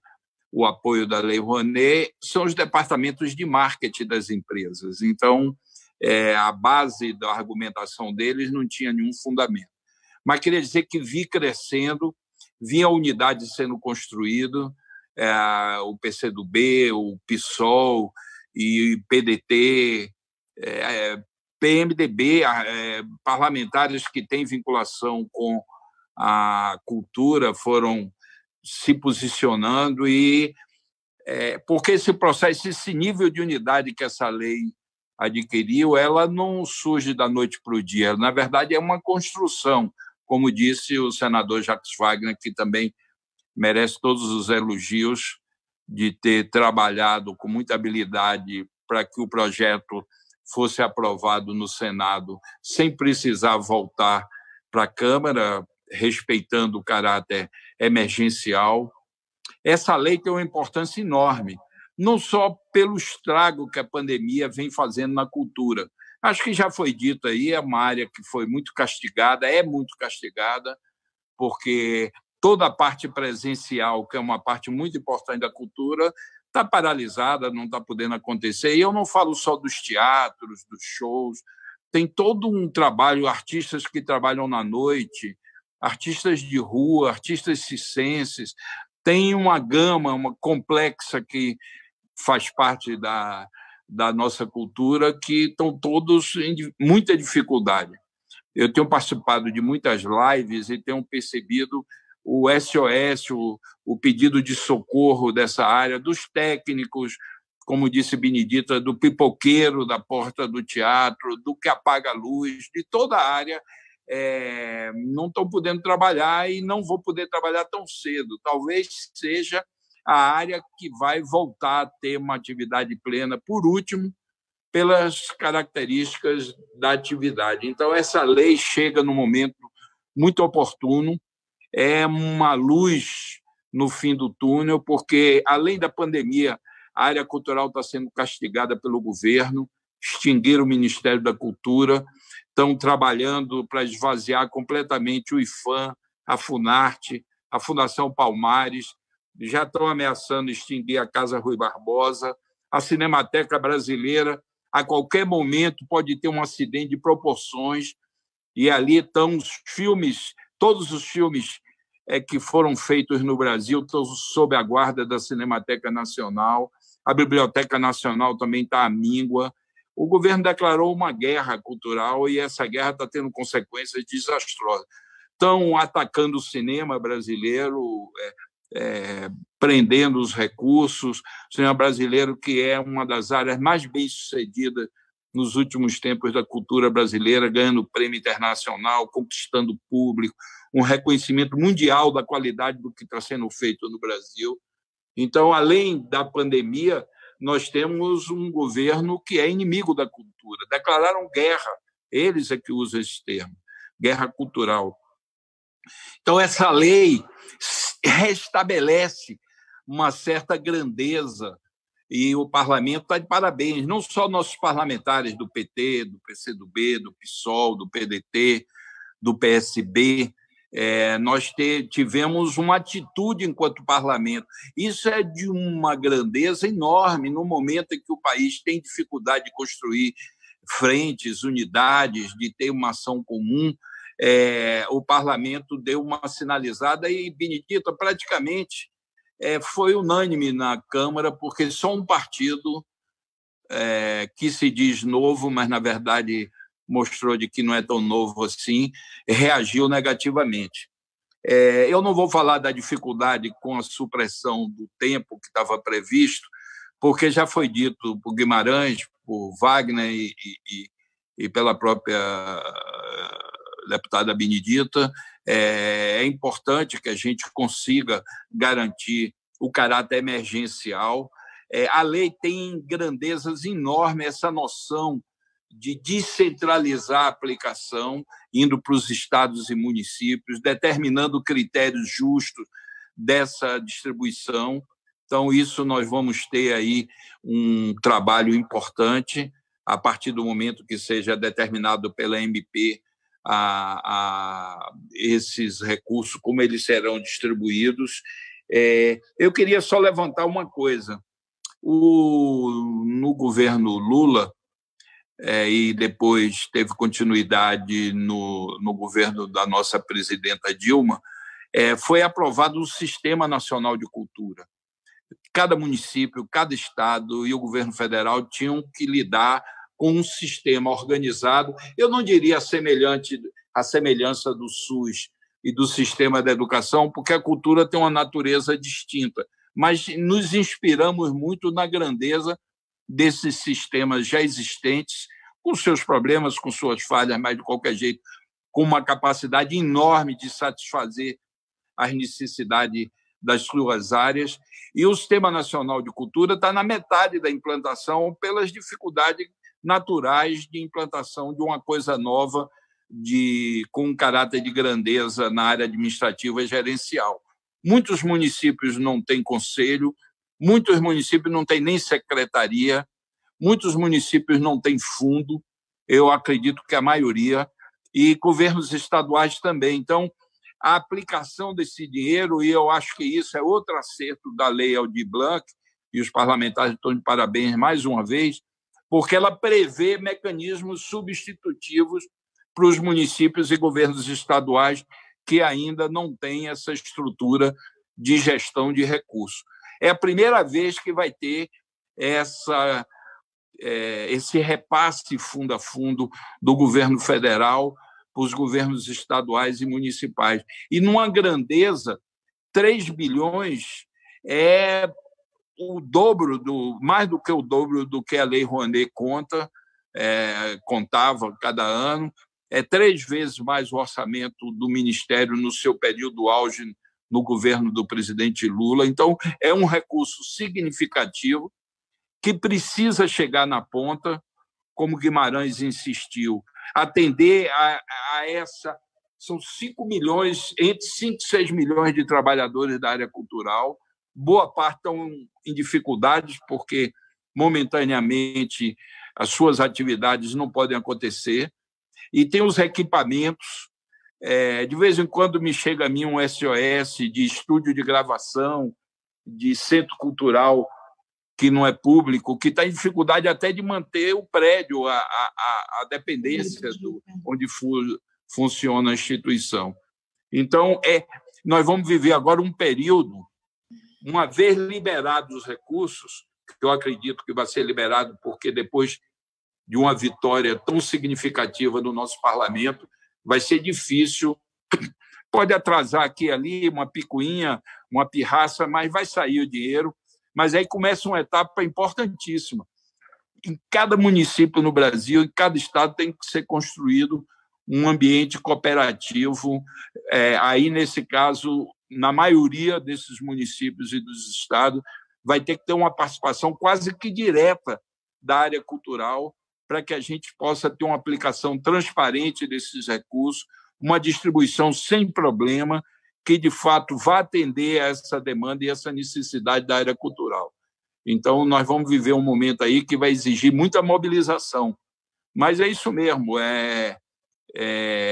o apoio da Lei Rouanet são os departamentos de marketing das empresas. Então, a base da argumentação deles não tinha nenhum fundamento. Mas queria dizer que vi crescendo, vi a unidade sendo construída, o PCdoB, o PSOL e o PDT, PMDB, parlamentares que têm vinculação com a cultura foram se posicionando, e porque esse processo, esse nível de unidade que essa lei adquiriu, ela não surge da noite para o dia. Na verdade, é uma construção, como disse o senador Jacques Wagner, que também merece todos os elogios de ter trabalhado com muita habilidade para que o projeto fosse aprovado no Senado sem precisar voltar para a Câmara, respeitando o caráter emergencial. Essa lei tem uma importância enorme, não só pelo estrago que a pandemia vem fazendo na cultura. Acho que já foi dito aí, é uma área que foi muito castigada, porque toda a parte presencial, que é uma parte muito importante da cultura, está paralisada, não está podendo acontecer. E eu não falo só dos teatros, dos shows, tem todo um trabalho, artistas que trabalham na noite, artistas de rua, artistas circenses, tem uma gama complexa que faz parte da nossa cultura, que estão todos em muita dificuldade. Eu tenho participado de muitas lives e tenho percebido o SOS, o pedido de socorro dessa área, dos técnicos, como disse Benedita, do pipoqueiro da porta do teatro, do que apaga a luz, de toda a área, não estão podendo trabalhar e não vou poder trabalhar tão cedo. Talvez seja a área que vai voltar a ter uma atividade plena, por último, pelas características da atividade. Então, essa lei chega num momento muito oportuno, é uma luz no fim do túnel, porque, além da pandemia, a área cultural está sendo castigada pelo governo, extinguiram o Ministério da Cultura, estão trabalhando para esvaziar completamente o IFAM, a Funarte, a Fundação Palmares, já estão ameaçando extinguir a Casa Rui Barbosa, a Cinemateca Brasileira, a qualquer momento pode ter um acidente de proporções, e ali estão os filmes, todos os filmes que foram feitos no Brasil estão sob a guarda da Cinemateca Nacional, a Biblioteca Nacional também está à míngua. O governo declarou uma guerra cultural e essa guerra está tendo consequências desastrosas. Estão atacando o cinema brasileiro, prendendo os recursos. O cinema brasileiro, que é uma das áreas mais bem-sucedidas nos últimos tempos da cultura brasileira, ganhando prêmio internacional, conquistando público, um reconhecimento mundial da qualidade do que está sendo feito no Brasil. Então, além da pandemia, nós temos um governo que é inimigo da cultura. Declararam guerra, eles é que usam esse termo, guerra cultural. Então, essa lei restabelece uma certa grandeza e o parlamento está de parabéns, não só nossos parlamentares do PT, do PCdoB, do PSOL, do PDT, do PSB, nós tivemos uma atitude enquanto parlamento. Isso é de uma grandeza enorme no momento em que o país tem dificuldade de construir frentes, unidades, de ter uma ação comum. O parlamento deu uma sinalizada e Benedita praticamente foi unânime na Câmara, porque só um partido que se diz novo, mas na verdade mostrou de que não é tão novo assim, reagiu negativamente. Eu não vou falar da dificuldade com a supressão do tempo que estava previsto, porque já foi dito por Guimarães, por Wagner e pela própria deputada Benedita. É importante que a gente consiga garantir o caráter emergencial. A lei tem grandezas enormes, essa noção de descentralizar a aplicação, indo para os estados e municípios, determinando critérios justos dessa distribuição. Então, isso nós vamos ter aí um trabalho importante a partir do momento que seja determinado pela MP esses recursos, como eles serão distribuídos. Eu queria só levantar uma coisa. No governo Lula, e depois teve continuidade no governo da nossa presidenta Dilma, foi aprovado o Sistema Nacional de Cultura. Cada município, cada estado e o governo federal tinham que lidar com um sistema organizado, eu não diria a semelhança do SUS e do sistema da educação, porque a cultura tem uma natureza distinta, mas nos inspiramos muito na grandeza desses sistemas já existentes, com seus problemas, com suas falhas, mas, de qualquer jeito, com uma capacidade enorme de satisfazer as necessidades das suas áreas. E o Sistema Nacional de Cultura está na metade da implantação pelas dificuldades naturais de implantação de uma coisa nova com um caráter de grandeza na área administrativa e gerencial. Muitos municípios não têm conselho, muitos municípios não têm nem secretaria, muitos municípios não têm fundo, eu acredito que a maioria, e governos estaduais também. Então, a aplicação desse dinheiro, e eu acho que isso é outro acerto da Lei Aldir Blanc, e os parlamentares estão de parabéns mais uma vez, porque ela prevê mecanismos substitutivos para os municípios e governos estaduais que ainda não têm essa estrutura de gestão de recursos. É a primeira vez que vai ter esse repasse fundo a fundo do governo federal para os governos estaduais e municipais. E numa grandeza, 3 bilhões é o dobro, mais do que o dobro do que a Lei Rouanet contava cada ano. 3 vezes mais o orçamento do Ministério no seu período auge no governo do presidente Lula. Então, é um recurso significativo que precisa chegar na ponta, como Guimarães insistiu, atender a essa... São 5 milhões, entre 5 e 6 milhões de trabalhadores da área cultural. Boa parte estão em dificuldades, porque, momentaneamente, as suas atividades não podem acontecer. E tem os equipamentos. De vez em quando me chega a mim um SOS de estúdio de gravação, de centro cultural que não é público, que está em dificuldade até de manter o prédio, a dependência onde funciona a instituição. Então, nós vamos viver agora um período, uma vez liberados os recursos, que eu acredito que vai ser liberado, porque depois de uma vitória tão significativa no nosso parlamento, vai ser difícil. Pode atrasar aqui e ali, uma picuinha, uma pirraça, mas vai sair o dinheiro. Mas aí começa uma etapa importantíssima. Em cada município no Brasil, em cada estado, tem que ser construído um ambiente cooperativo. Aí, nesse caso, na maioria desses municípios e dos estados, vai ter que ter uma participação quase que direta da área cultural para que a gente possa ter uma aplicação transparente desses recursos, uma distribuição sem problema, que, de fato, vá atender a essa demanda e essa necessidade da área cultural. Então, nós vamos viver um momento aí que vai exigir muita mobilização. Mas é isso mesmo,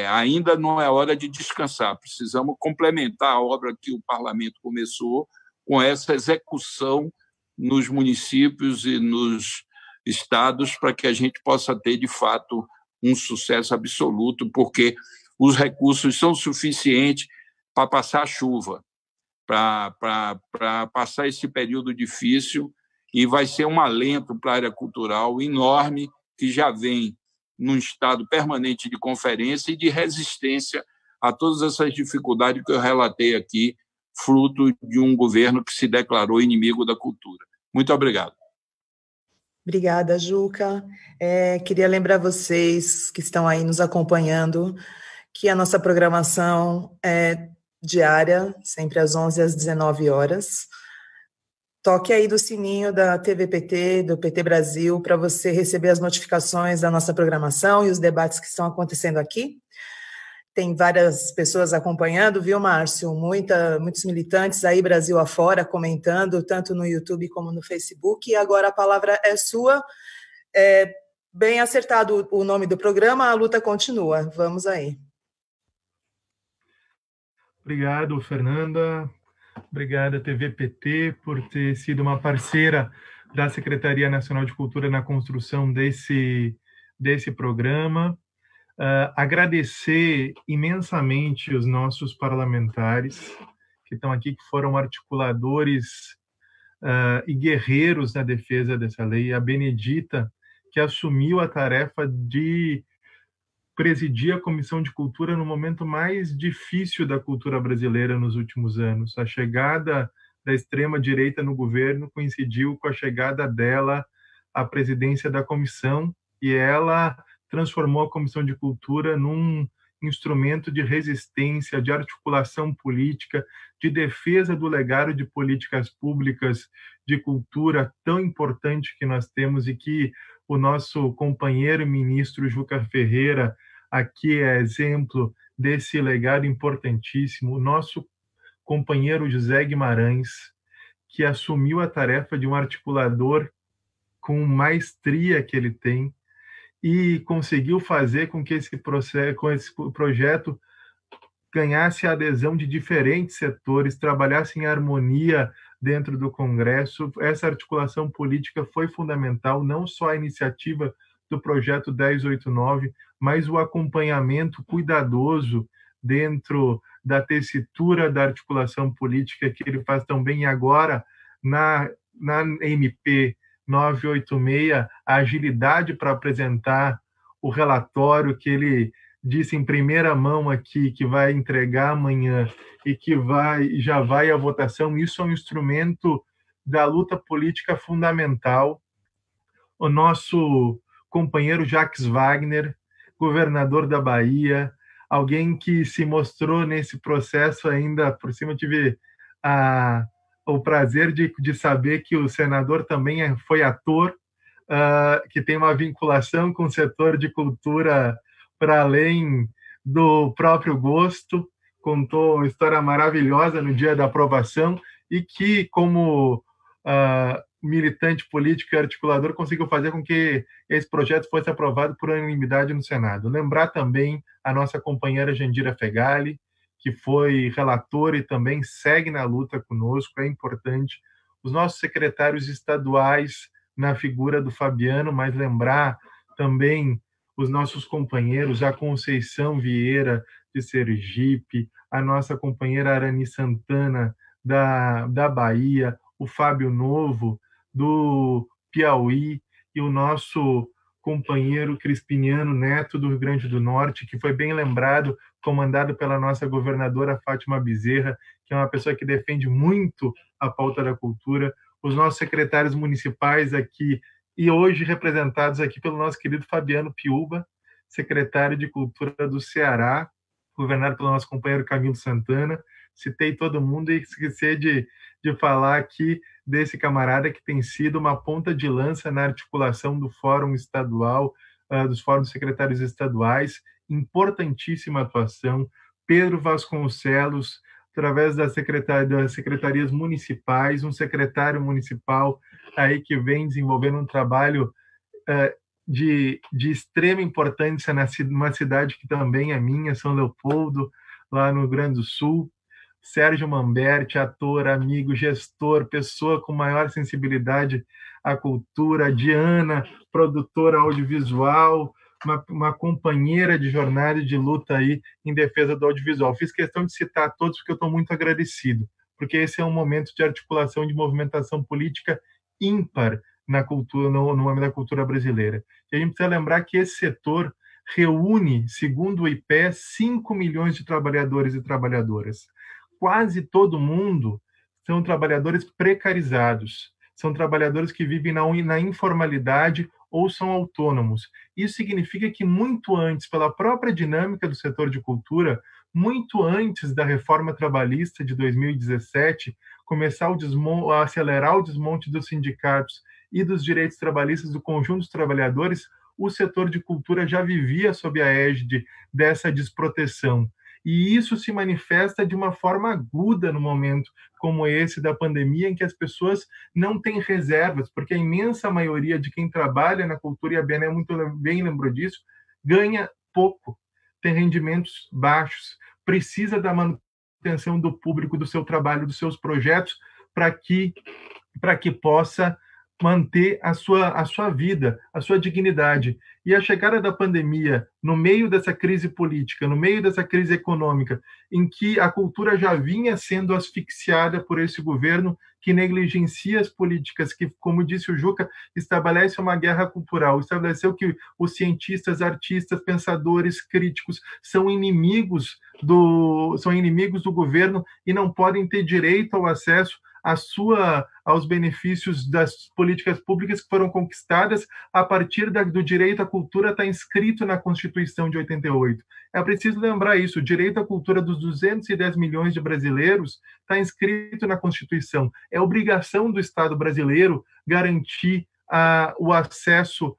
ainda não é hora de descansar. Precisamos complementar a obra que o Parlamento começou com essa execução nos municípios e nos estados para que a gente possa ter, de fato, um sucesso absoluto, porque os recursos são suficientes para passar a chuva, para passar esse período difícil, e vai ser um alento para a área cultural enorme, que já vem num estado permanente de conferência e de resistência a todas essas dificuldades que eu relatei aqui, fruto de um governo que se declarou inimigo da cultura. Muito obrigado. Obrigada, Juca. Queria lembrar vocês que estão aí nos acompanhando que a nossa programação é diária, sempre às 11 às 19 horas. Toque aí do sininho da TV PT, do PT Brasil, para você receber as notificações da nossa programação e os debates que estão acontecendo aqui. Tem várias pessoas acompanhando, viu, Márcio? Muitos militantes aí, Brasil afora, comentando, tanto no YouTube como no Facebook. E agora a palavra é sua. Bem acertado o nome do programa, A Luta Continua. Vamos aí. Obrigado, Fernanda. Obrigado, TV PT, por ter sido uma parceira da Secretaria Nacional de Cultura na construção desse programa. Agradecer imensamente os nossos parlamentares que estão aqui, que foram articuladores e guerreiros na defesa dessa lei. A Benedita, que assumiu a tarefa de presidir a Comissão de Cultura no momento mais difícil da cultura brasileira nos últimos anos. A chegada da extrema-direita no governo coincidiu com a chegada dela à presidência da comissão, e ela transformou a Comissão de Cultura num instrumento de resistência, de articulação política, de defesa do legado de políticas públicas de cultura tão importante que nós temos, e que o nosso companheiro ministro Juca Ferreira aqui é exemplo desse legado importantíssimo. O nosso companheiro José Guimarães, que assumiu a tarefa de um articulador com maestria que ele tem, e conseguiu fazer com que esse projeto ganhasse a adesão de diferentes setores, trabalhasse em harmonia dentro do Congresso. Essa articulação política foi fundamental, não só a iniciativa do projeto 1089, mas o acompanhamento cuidadoso dentro da tessitura da articulação política que ele faz tão bem. E agora, na MP 986, a agilidade para apresentar o relatório que ele disse em primeira mão aqui, que vai entregar amanhã e que já vai à votação. Isso é um instrumento da luta política fundamental. O nosso companheiro Jacques Wagner, governador da Bahia, alguém que se mostrou nesse processo ainda, por cima tive o prazer de saber que o senador também foi ator, que tem uma vinculação com o setor de cultura para além do próprio gosto, contou uma história maravilhosa no dia da aprovação, e que, como militante político e articulador, conseguiu fazer com que esse projeto fosse aprovado por unanimidade no Senado. Lembrar também a nossa companheira Jandira Fegali, que foi relatora e também segue na luta conosco, é importante. Os nossos secretários estaduais, na figura do Fabiano, mas lembrar também os nossos companheiros, a Conceição Vieira, de Sergipe, a nossa companheira Arani Santana, da Bahia, o Fábio Novo, do Piauí, e o nosso companheiro Crispiniano Neto, do Rio Grande do Norte, que foi bem lembrado, comandado pela nossa governadora Fátima Bezerra, que é uma pessoa que defende muito a pauta da cultura, os nossos secretários municipais aqui, e hoje representados aqui pelo nosso querido Fabiano Piuba, secretário de Cultura do Ceará, governado pelo nosso companheiro Camilo Santana. Citei todo mundo e esqueci de falar aqui desse camarada que tem sido uma ponta de lança na articulação do Fórum Estadual, dos fóruns secretários estaduais, importantíssima atuação, Pedro Vasconcelos, através das secretarias municipais, um secretário municipal aí que vem desenvolvendo um trabalho de extrema importância numa cidade que também é minha, São Leopoldo, lá no Rio Grande do Sul. Sérgio Mamberti, ator, amigo, gestor, pessoa com maior sensibilidade à cultura. Diana, produtora audiovisual, uma companheira de jornada e de luta aí em defesa do audiovisual. Fiz questão de citar todos porque eu estou muito agradecido, porque esse é um momento de articulação, de movimentação política ímpar na cultura, no âmbito da cultura brasileira. E a gente precisa lembrar que esse setor reúne, segundo o IPE, 5 milhões de trabalhadores e trabalhadoras. Quase todo mundo são trabalhadores precarizados, são trabalhadores que vivem na informalidade ou são autônomos. Isso significa que muito antes, pela própria dinâmica do setor de cultura, muito antes da reforma trabalhista de 2017, começar a acelerar o desmonte dos sindicatos e dos direitos trabalhistas do conjunto dos trabalhadores, o setor de cultura já vivia sob a égide dessa desproteção. E isso se manifesta de uma forma aguda no momento como esse da pandemia, em que as pessoas não têm reservas, porque a imensa maioria de quem trabalha na cultura, e a Bené muito bem lembrou disso, ganha pouco, tem rendimentos baixos, precisa da manutenção do público, do seu trabalho, dos seus projetos, para que possa manter a sua vida, a sua dignidade. E a chegada da pandemia, no meio dessa crise política, no meio dessa crise econômica, em que a cultura já vinha sendo asfixiada por esse governo que negligencia as políticas, que, como disse o Juca, estabelece uma guerra cultural, estabeleceu que os cientistas, artistas, pensadores, críticos são inimigos do governo e não podem ter direito ao acesso aos benefícios das políticas públicas que foram conquistadas a partir do direito à cultura, está inscrito na Constituição de 88. É preciso lembrar isso, o direito à cultura dos 210 milhões de brasileiros está inscrito na Constituição. É obrigação do Estado brasileiro garantir o acesso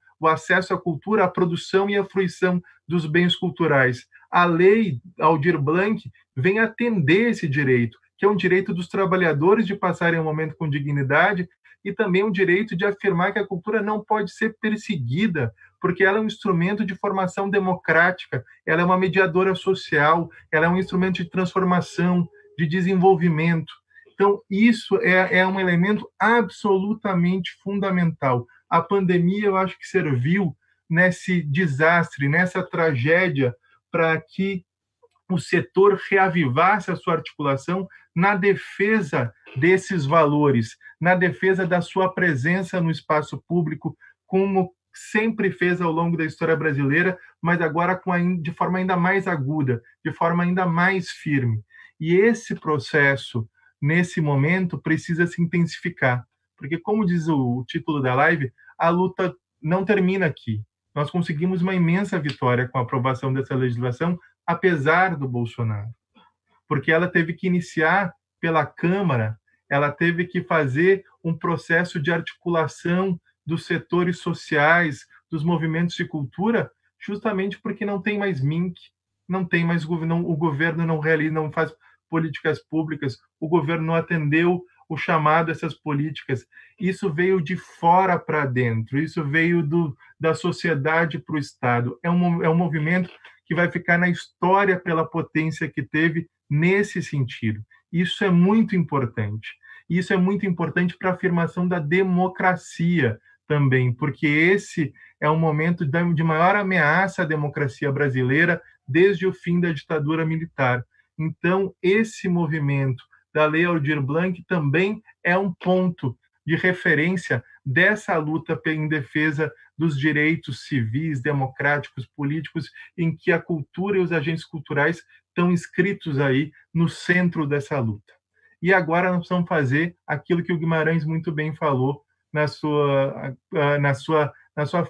à cultura, à produção e à fruição dos bens culturais. A lei Aldir Blanc vem atender esse direito, que é um direito dos trabalhadores de passarem um momento com dignidade e também um direito de afirmar que a cultura não pode ser perseguida, porque ela é um instrumento de formação democrática, ela é uma mediadora social, ela é um instrumento de transformação, de desenvolvimento. Então, isso é um elemento absolutamente fundamental. A pandemia, eu acho que serviu nesse desastre, nessa tragédia, para que o setor reavivasse a sua articulação na defesa desses valores, na defesa da sua presença no espaço público, como sempre fez ao longo da história brasileira, mas agora de forma ainda mais aguda, de forma ainda mais firme. E esse processo, nesse momento, precisa se intensificar, porque, como diz o título da live, a luta não termina aqui. Nós conseguimos uma imensa vitória com a aprovação dessa legislação, apesar do Bolsonaro, porque ela teve que iniciar pela Câmara, ela teve que fazer um processo de articulação dos setores sociais, dos movimentos de cultura, justamente porque não tem mais MINC, não tem mais o governo não faz políticas públicas, o governo não atendeu o chamado a essas políticas. Isso veio de fora para dentro, isso veio da sociedade para o Estado. É um movimento que vai ficar na história pela potência que teve nesse sentido. Isso é muito importante. Isso é muito importante para a afirmação da democracia também, porque esse é um momento de maior ameaça à democracia brasileira desde o fim da ditadura militar. Então, esse movimento da Lei Aldir Blanc também é um ponto de referência dessa luta em defesa dos direitos civis, democráticos, políticos, em que a cultura e os agentes culturais estão inscritos aí no centro dessa luta. E agora nós vamos fazer aquilo que o Guimarães muito bem falou na sua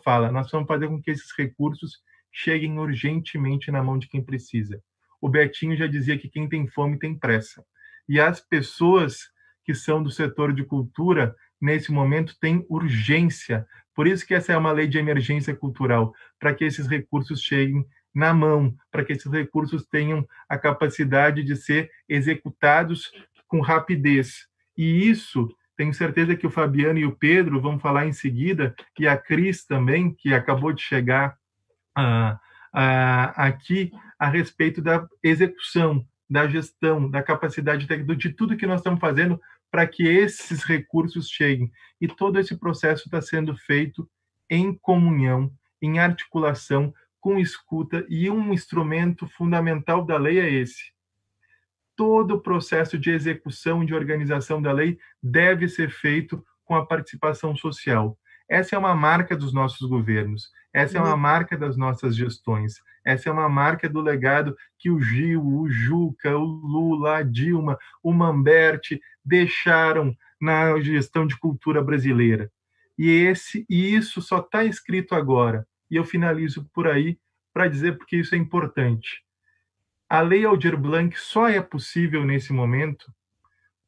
fala. Nós vamos fazer com que esses recursos cheguem urgentemente na mão de quem precisa. O Betinho já dizia que quem tem fome tem pressa. E as pessoas que são do setor de cultura, nesse momento, têm urgência. Por isso que essa é uma lei de emergência cultural, para que esses recursos cheguem na mão, para que esses recursos tenham a capacidade de ser executados com rapidez. E isso, tenho certeza que o Fabiano e o Pedro vão falar em seguida, e a Cris também, que acabou de chegar aqui, a respeito da execução, da gestão, da capacidade de tudo que nós estamos fazendo para que esses recursos cheguem. E todo esse processo está sendo feito em comunhão, em articulação, com escuta, e um instrumento fundamental da lei é esse. Todo o processo de execução e de organização da lei deve ser feito com a participação social. Essa é uma marca dos nossos governos, essa é uma marca das nossas gestões, essa é uma marca do legado que o Gil, o Juca, o Lula, a Dilma, o Mamberti deixaram na gestão de cultura brasileira. E isso só está escrito agora. E eu finalizo por aí para dizer porque isso é importante. A Lei Aldir Blanc só é possível nesse momento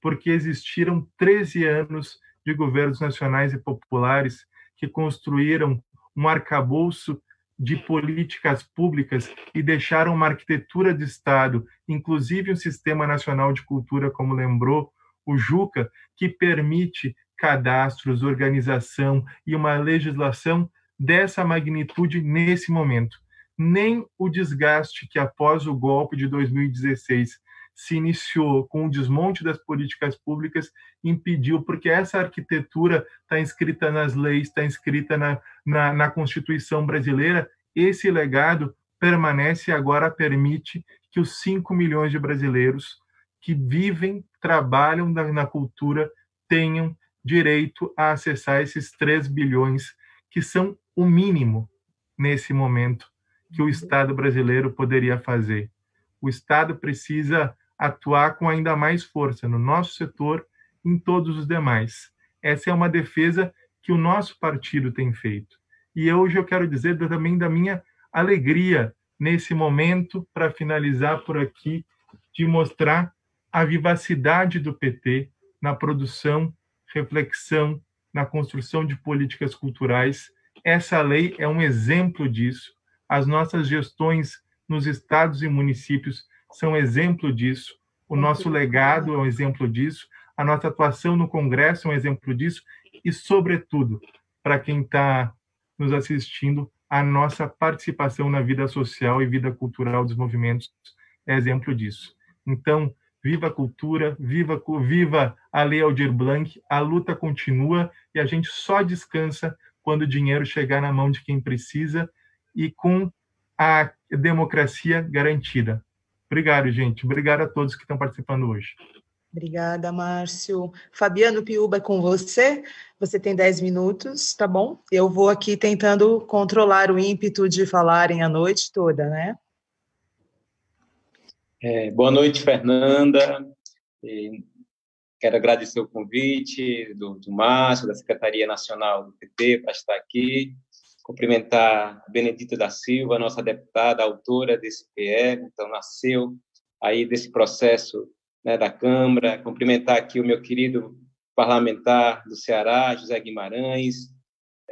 porque existiram 13 anos de governos nacionais e populares que construíram um arcabouço de políticas públicas e deixaram uma arquitetura de Estado, inclusive um Sistema Nacional de Cultura, como lembrou o Juca, que permite cadastros, organização e uma legislação dessa magnitude nesse momento. Nem o desgaste que, após o golpe de 2016, se iniciou com o desmonte das políticas públicas impediu, porque essa arquitetura está inscrita nas leis, está inscrita na Constituição brasileira. Esse legado permanece e agora permite que os 5 milhões de brasileiros que vivem, trabalham na cultura, tenham direito a acessar esses 3 bilhões, que são o mínimo, nesse momento, que o Estado brasileiro poderia fazer. O Estado precisa atuar com ainda mais força no nosso setor e em todos os demais. Essa é uma defesa que o nosso partido tem feito. E hoje eu quero dizer também da minha alegria nesse momento, para finalizar por aqui, de mostrar a vivacidade do PT na produção, reflexão, na construção de políticas culturais. Essa lei é um exemplo disso. As nossas gestões nos estados e municípios são exemplo disso. O nosso legado é um exemplo disso. A nossa atuação no Congresso é um exemplo disso. E, sobretudo, para quem está nos assistindo, a nossa participação na vida social e vida cultural dos movimentos é exemplo disso. Então, viva a cultura, viva a Lei Aldir Blanc, a luta continua e a gente só descansa quando o dinheiro chegar na mão de quem precisa e com a democracia garantida. Obrigado, gente. Obrigado a todos que estão participando hoje. Obrigada, Márcio. Fabiano Piuba, é com você. Você tem 10 minutos, tá bom? Eu vou aqui tentando controlar o ímpeto de falarem a noite toda, né? Boa noite, Fernanda. Quero agradecer o convite do Márcio, da Secretaria Nacional do PT, para estar aqui. Cumprimentar a Benedita da Silva, nossa deputada, autora desse PE, então nasceu aí desse processo, né, da Câmara. Cumprimentar aqui o meu querido parlamentar do Ceará, José Guimarães,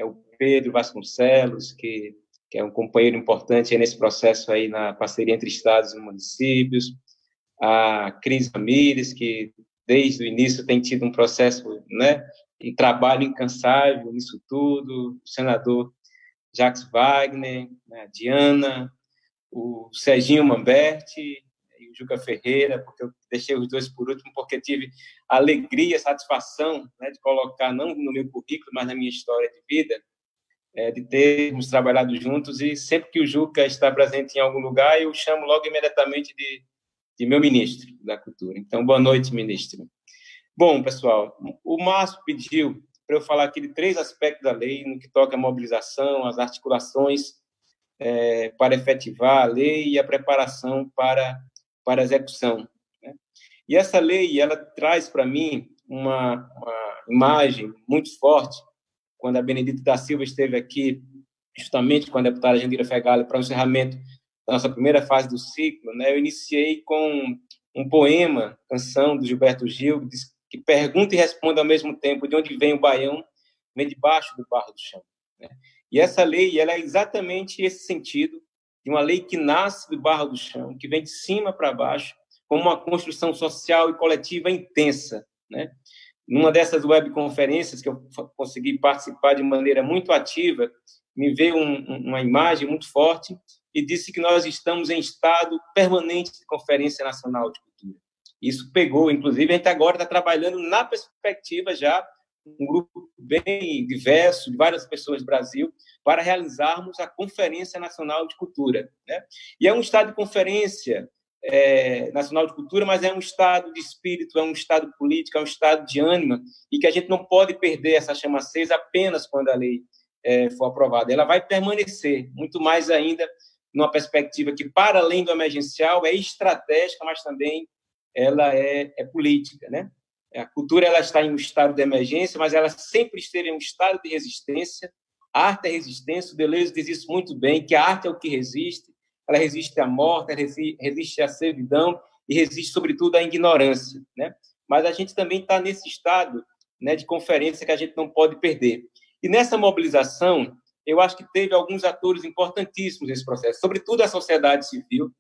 o Pedro Vasconcelos, que é um companheiro importante aí nesse processo aí na parceria entre estados e municípios, a Cris Ramírez, que desde o início tem tido um processo, né, um trabalho incansável nisso tudo, o senador Jacques Wagner, a Diana, o Serginho Mamberti e o Juca Ferreira, porque eu deixei os dois por último, porque tive a alegria, a satisfação, né, de colocar, não no meu currículo, mas na minha história de vida, de termos trabalhado juntos, e sempre que o Juca está presente em algum lugar, eu chamo logo imediatamente de meu ministro da Cultura. Então, boa noite, ministro. Bom, pessoal, o Márcio pediu para eu falar aqui de 3 aspectos da lei, no que toca a mobilização, as articulações para efetivar a lei e a preparação para a execução, né? E essa lei, ela traz para mim uma imagem muito forte. Quando a Benedita da Silva esteve aqui, justamente com a deputada Jandira Fegali, para o encerramento da nossa primeira fase do ciclo, né, eu iniciei com um poema, canção do Gilberto Gil, que pergunta e responde ao mesmo tempo: de onde vem o baião? Vem debaixo do barro do chão, né? E essa lei, ela é exatamente esse sentido, de uma lei que nasce do barro do chão, que vem de cima para baixo, como uma construção social e coletiva intensa, né? Numa dessas webconferências que eu consegui participar de maneira muito ativa, me veio uma imagem muito forte e disse que nós estamos em estado permanente de Conferência Nacional de Cultura. Isso pegou, inclusive, a gente agora está trabalhando na perspectiva já, um grupo bem diverso, de várias pessoas do Brasil, para realizarmos a Conferência Nacional de Cultura, né? E é um estado de conferência nacional de cultura, mas é um estado de espírito, é um estado político, é um estado de ânima, e que a gente não pode perder essa chama acesa apenas quando a lei for aprovada. Ela vai permanecer, muito mais ainda, numa perspectiva que, para além do emergencial, é estratégica, mas também ela é política, né? A cultura ela está em um estado de emergência, mas ela sempre esteve em um estado de resistência. A arte é resistência, o Deleuze diz isso muito bem, que a arte é o que resiste, ela resiste à morte, ela resiste à servidão e resiste, sobretudo, à ignorância, né? Mas a gente também está nesse estado, né, de conferência que a gente não pode perder. E nessa mobilização, eu acho que teve alguns atores importantíssimos nesse processo, sobretudo a sociedade civil,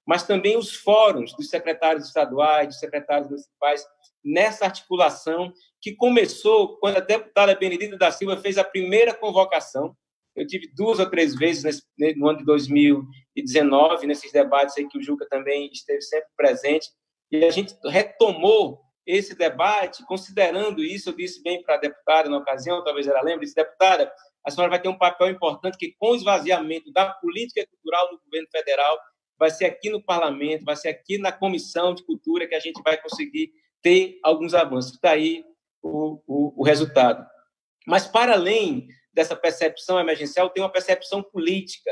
mas também os fóruns dos secretários estaduais, dos secretários municipais, nessa articulação que começou quando a deputada Benedita da Silva fez a primeira convocação. Eu tive 2 ou 3 vezes no ano de 2019, nesses debates aí que o Juca também esteve sempre presente, e a gente retomou esse debate, considerando isso. Eu disse bem para a deputada na ocasião, talvez ela lembre, disse: deputada, a senhora vai ter um papel importante, que com o esvaziamento da política cultural no governo federal, vai ser aqui no parlamento, vai ser aqui na Comissão de Cultura que a gente vai conseguir ter alguns avanços. Está aí o resultado. Mas, para além dessa percepção emergencial, tem uma percepção política,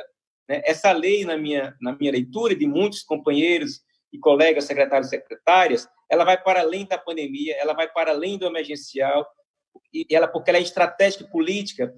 né? Essa lei, na minha leitura, de muitos companheiros e colegas secretários e secretárias, ela vai para além da pandemia, ela vai para além do emergencial, porque ela é estratégica e política,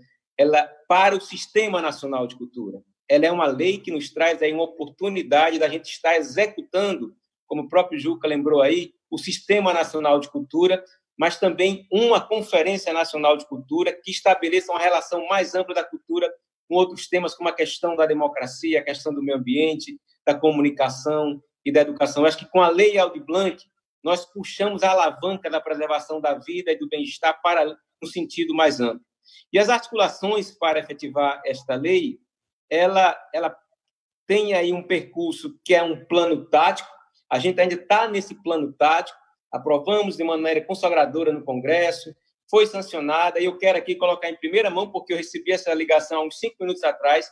para o Sistema Nacional de Cultura. Ela é uma lei que nos traz aí uma oportunidade da gente estar executando, como o próprio Juca lembrou aí, o Sistema Nacional de Cultura, mas também uma Conferência Nacional de Cultura que estabeleça uma relação mais ampla da cultura com outros temas, como a questão da democracia, a questão do meio ambiente, da comunicação e da educação. Eu acho que com a Lei Aldir Blanc, nós puxamos a alavanca da preservação da vida e do bem-estar para um sentido mais amplo. E as articulações para efetivar esta lei, ela tem aí um percurso que é um plano tático. A gente ainda está nesse plano tático, aprovamos de maneira consagradora no Congresso, foi sancionada, e eu quero aqui colocar em primeira mão, porque eu recebi essa ligação há uns 5 minutos atrás.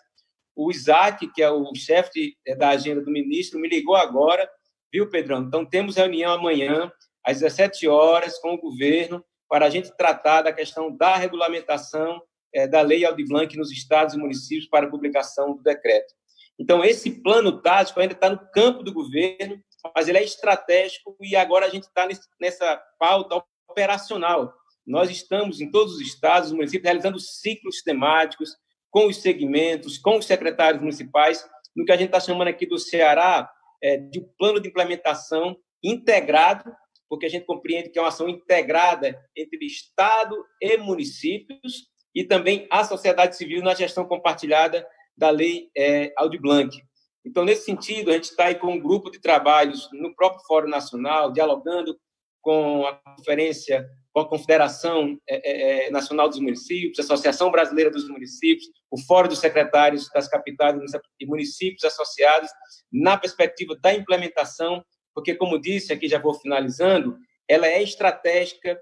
O Isaac, que é o chefe da agenda do ministro, me ligou agora, viu, Pedrão? Então, temos reunião amanhã, às 17 horas, com o governo, para a gente tratar da questão da regulamentação da Lei Aldir Blanc nos estados e municípios para a publicação do decreto. Então, esse plano tático ainda está no campo do governo, mas ele é estratégico, e agora a gente está nessa pauta operacional. Nós estamos, em todos os estados e municípios, realizando ciclos temáticos com os segmentos, com os secretários municipais, no que a gente está chamando aqui do Ceará de plano de implementação integrado, porque a gente compreende que é uma ação integrada entre Estado e municípios, e também a sociedade civil na gestão compartilhada da Lei Aldir Blanc. Então, nesse sentido, a gente está aí com um grupo de trabalhos no próprio Fórum Nacional, dialogando com a conferência, com a Confederação Nacional dos Municípios, a Associação Brasileira dos Municípios, o Fórum dos Secretários das Capitais e Municípios Associados, na perspectiva da implementação, porque, como disse, aqui já vou finalizando, ela é estratégica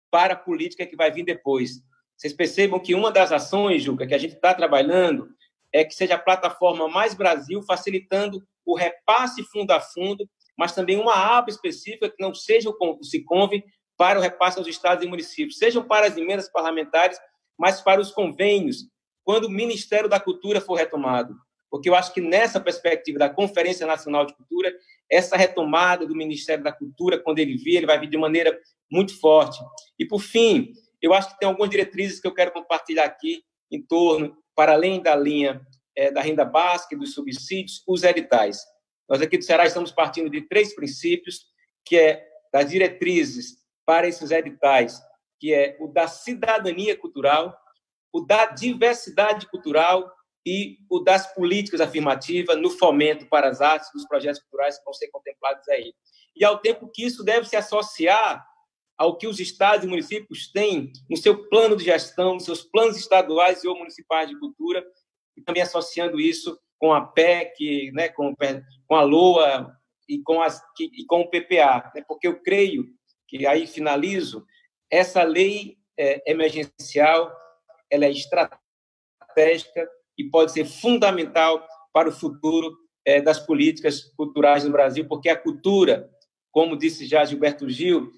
para a política que vai vir depois. Vocês percebam que uma das ações, Juca, que a gente está trabalhando é que seja a plataforma Mais Brasil, facilitando o repasse fundo a fundo, mas também uma aba específica que não seja o Siconv para o repasse aos estados e municípios, sejam para as emendas parlamentares, mas para os convênios, quando o Ministério da Cultura for retomado. Porque eu acho que nessa perspectiva da Conferência Nacional de Cultura, essa retomada do Ministério da Cultura, quando ele vir, ele vai vir de maneira muito forte. E, por fim, eu acho que tem algumas diretrizes que eu quero compartilhar aqui em torno, para além da linha da renda básica e dos subsídios, os editais. Nós aqui do Ceará estamos partindo de 3 princípios, que é das diretrizes para esses editais, que é o da cidadania cultural, o da diversidade cultural e o das políticas afirmativas no fomento para as artes, dos projetos culturais que vão ser contemplados aí. E ao tempo que isso deve se associar ao que os estados e municípios têm no seu plano de gestão, nos seus planos estaduais ou municipais de cultura, e também associando isso com a PEC, né, com a LOA e com o PPA, né, porque eu creio que, aí finalizo, essa lei emergencial ela é estratégica e pode ser fundamental para o futuro das políticas culturais no Brasil, porque a cultura, como disse já Gilberto Gil,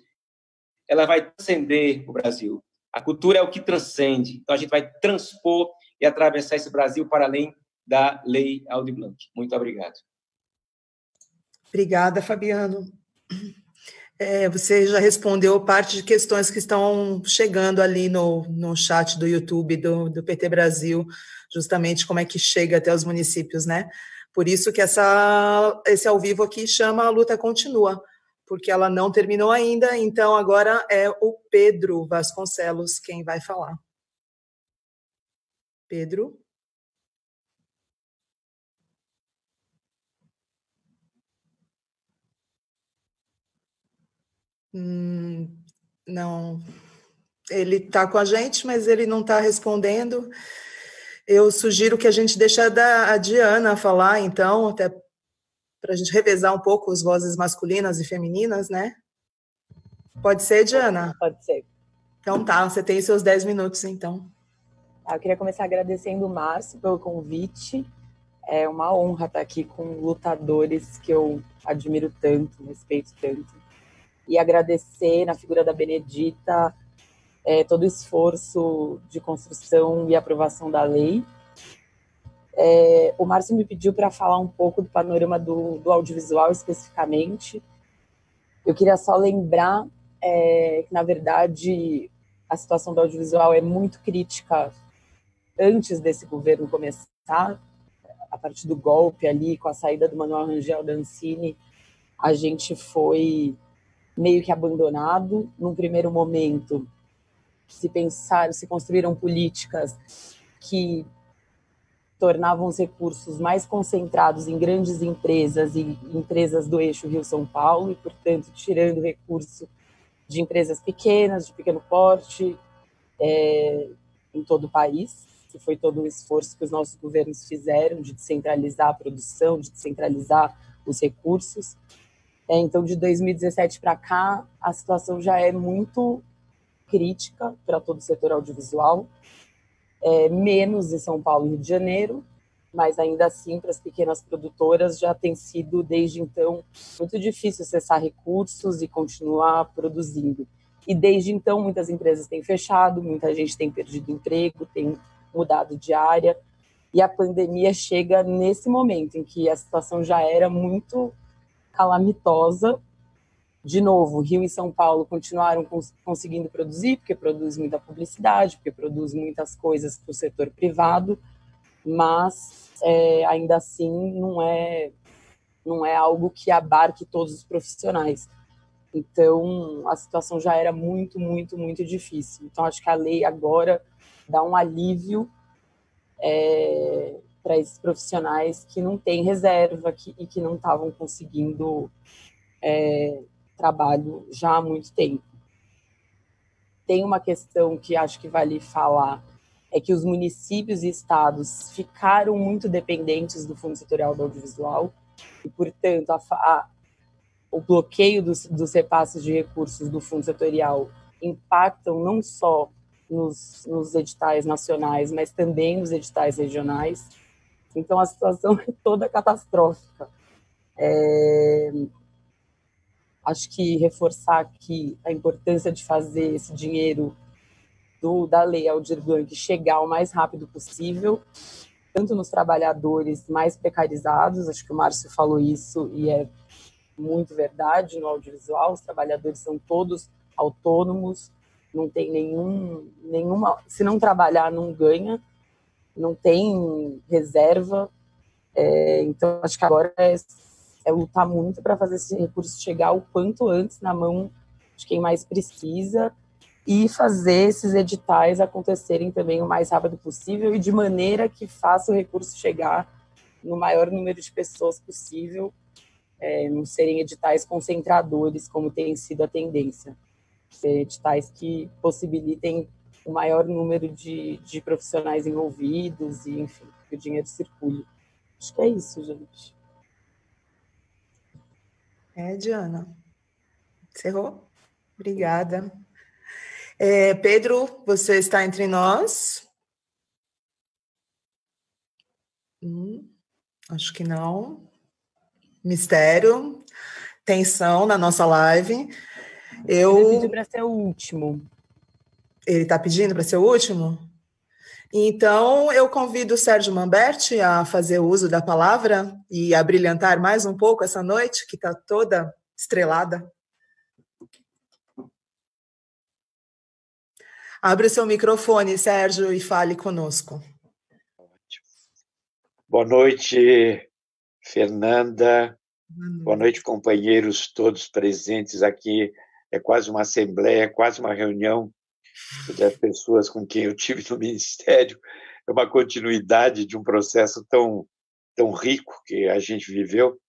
ela vai transcender o Brasil. A cultura é o que transcende. Então, a gente vai transpor e atravessar esse Brasil para além da Lei Aldir Blanc. Muito obrigado. Obrigada, Fabiano. Você já respondeu parte de questões que estão chegando ali no chat do YouTube do PT Brasil, justamente como é que chega até os municípios, né? Por isso que esse ao vivo aqui chama A Luta Continua, porque ela não terminou ainda, então agora é o Pedro Vasconcelos quem vai falar. Pedro? Não, ele está com a gente, mas ele não está respondendo. Eu sugiro que a gente deixe a Diana falar, então, até para a gente revezar um pouco as vozes masculinas e femininas, né? Pode ser, Diana? Pode ser. Então tá, você tem seus 10 minutos, então. Eu queria começar agradecendo o Márcio pelo convite. É uma honra estar aqui com lutadores que eu admiro tanto, respeito tanto. E agradecer, na figura da Benedita, todo o esforço de construção e aprovação da lei. O Márcio me pediu para falar um pouco do panorama do audiovisual especificamente. Eu queria só lembrar que, na verdade, a situação do audiovisual é muito crítica antes desse governo começar, a partir do golpe ali, com a saída do Manuel Rangel Dancini, a gente foi meio que abandonado. Num primeiro momento, se construíram políticas que tornavam os recursos mais concentrados em grandes empresas e empresas do eixo Rio-São Paulo, e, portanto, tirando recurso de empresas pequenas, de pequeno porte, em todo o país, que foi todo o esforço que os nossos governos fizeram de descentralizar a produção, de descentralizar os recursos. Então, de 2017 para cá, a situação já é muito crítica para todo o setor audiovisual, menos em São Paulo e Rio de Janeiro, mas ainda assim, para as pequenas produtoras, já tem sido, desde então, muito difícil acessar recursos e continuar produzindo. E desde então, muitas empresas têm fechado, muita gente tem perdido emprego, tem mudado de área, e a pandemia chega nesse momento em que a situação já era muito calamitosa. De novo, Rio e São Paulo continuaram conseguindo produzir, porque produz muita publicidade, porque produz muitas coisas para o setor privado, mas ainda assim não é algo que abarque todos os profissionais. Então, a situação já era muito, muito, muito difícil. Então, acho que a lei agora dá um alívio para esses profissionais que não têm reserva e que não estavam conseguindo trabalho já há muito tempo. Tem uma questão que acho que vale falar, é que os municípios e estados ficaram muito dependentes do Fundo Setorial do Audiovisual e, portanto, o bloqueio dos repasses de recursos do Fundo Setorial impactam não só nos editais nacionais, mas também nos editais regionais. Então, a situação é toda catastrófica. Acho que reforçar aqui a importância de fazer esse dinheiro da Lei Aldir Blanc chegar o mais rápido possível, tanto nos trabalhadores mais precarizados, acho que o Márcio falou isso e é muito verdade no audiovisual, os trabalhadores são todos autônomos, não tem nenhuma, se não trabalhar não ganha, não tem reserva, então acho que agora é lutar muito para fazer esse recurso chegar o quanto antes na mão de quem mais precisa e fazer esses editais acontecerem também o mais rápido possível e de maneira que faça o recurso chegar no maior número de pessoas possível, não serem editais concentradores, como tem sido a tendência. Ser editais que possibilitem o maior número de profissionais envolvidos e, enfim, que o dinheiro circule. Acho que é isso, gente. Diana. Encerrou? Obrigada. Pedro, você está entre nós? Acho que não. Mistério. Tensão na nossa live. Ele pediu para ser o último. Ele está pedindo para ser o último? Então, eu convido o Sérgio Mamberti a fazer uso da palavra e a brilhantar mais um pouco essa noite, que está toda estrelada. Abre o seu microfone, Sérgio, e fale conosco. Boa noite, Fernanda. Boa noite, companheiros todos presentes aqui. É quase uma assembleia, quase uma reunião das pessoas com quem eu tive no Ministério. É uma continuidade de um processo tão rico que a gente viveu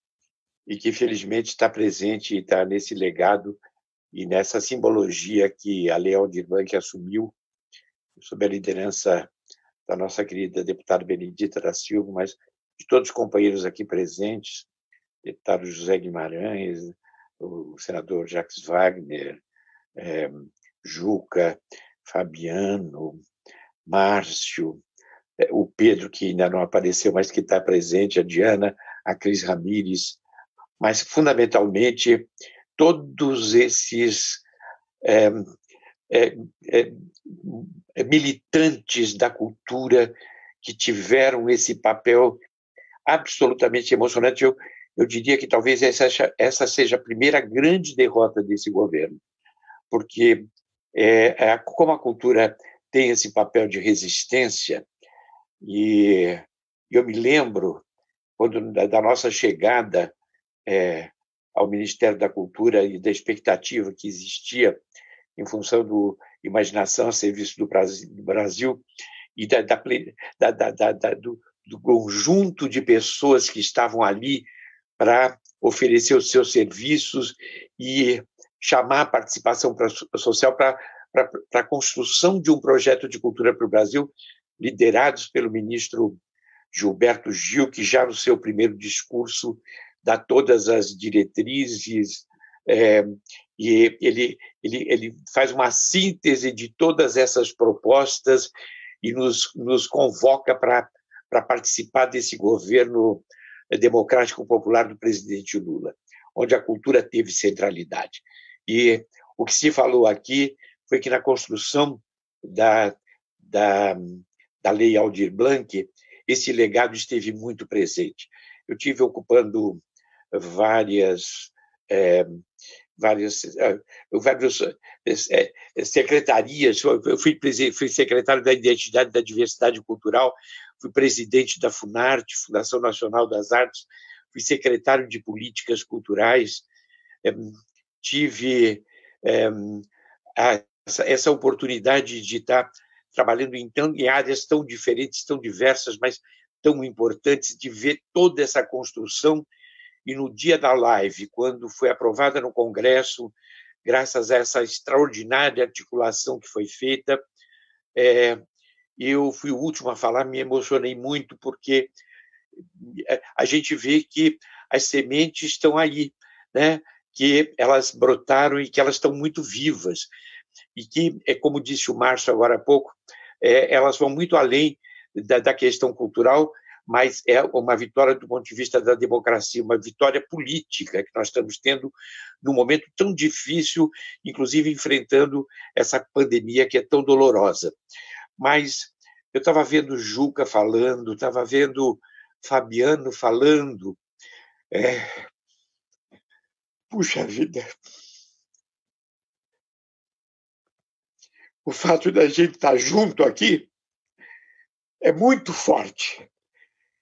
e que, felizmente, está presente e está nesse legado e nessa simbologia que a Lei Aldir Blanc assumiu sob a liderança da nossa querida deputada Benedita da Silva, mas de todos os companheiros aqui presentes, deputado José Guimarães, o senador Jacques Wagner, Juca, Fabiano, Márcio, o Pedro, que ainda não apareceu, mas que está presente, a Diana, a Cris Ramírez, mas, fundamentalmente, todos esses militantes da cultura que tiveram esse papel absolutamente emocionante. Eu diria que talvez essa seja a primeira grande derrota desse governo, porque como a cultura tem esse papel de resistência, e eu me lembro da nossa chegada ao Ministério da Cultura e da expectativa que existia em função do Imaginação a Serviço do Brasil e do conjunto de pessoas que estavam ali para oferecer os seus serviços e chamar a participação social para a construção de um projeto de cultura para o Brasil, liderados pelo ministro Gilberto Gil, que já no seu primeiro discurso dá todas as diretrizes, e ele faz uma síntese de todas essas propostas e nos convoca para participar desse governo democrático popular do presidente Lula, onde a cultura teve centralidade. E o que se falou aqui foi que na construção da Lei Aldir Blanc, esse legado esteve muito presente. Eu tive ocupando várias secretarias. Eu fui secretário da Identidade e da Diversidade Cultural, fui presidente da Funarte, Fundação Nacional das Artes, fui secretário de Políticas Culturais, tive essa oportunidade de estar trabalhando em áreas tão diferentes, tão diversas, mas tão importantes, de ver toda essa construção. E no dia da live, quando foi aprovada no Congresso, graças a essa extraordinária articulação que foi feita, eu fui o último a falar, me emocionei muito, porque a gente vê que as sementes estão aí, né? Que elas brotaram e que elas estão muito vivas. E que, como disse o Márcio agora há pouco, elas vão muito além da questão cultural, mas é uma vitória do ponto de vista da democracia, uma vitória política que nós estamos tendo num momento tão difícil, inclusive enfrentando essa pandemia que é tão dolorosa. Mas eu estava vendo Juca falando, estava vendo Fabiano falando. Puxa vida! O fato da gente estar junto aqui é muito forte.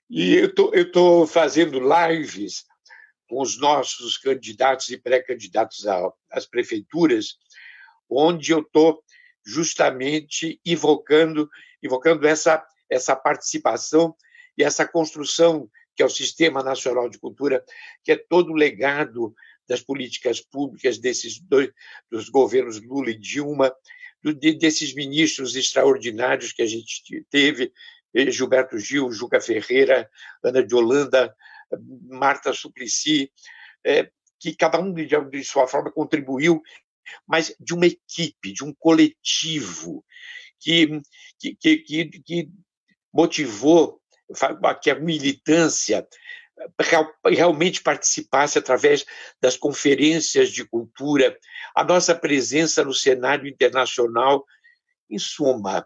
E eu estou fazendo lives com os nossos candidatos e pré-candidatos às prefeituras, onde eu estou justamente evocando essa participação e essa construção que é o Sistema Nacional de Cultura, que é todo o legado das políticas públicas dos governos Lula e Dilma, desses ministros extraordinários que a gente teve, Gilberto Gil, Juca Ferreira, Ana de Holanda, Marta Suplicy, que cada um, de sua forma, contribuiu, mas de uma equipe, de um coletivo que motivou que a militância realmente participasse através das conferências de cultura, a nossa presença no cenário internacional, em suma.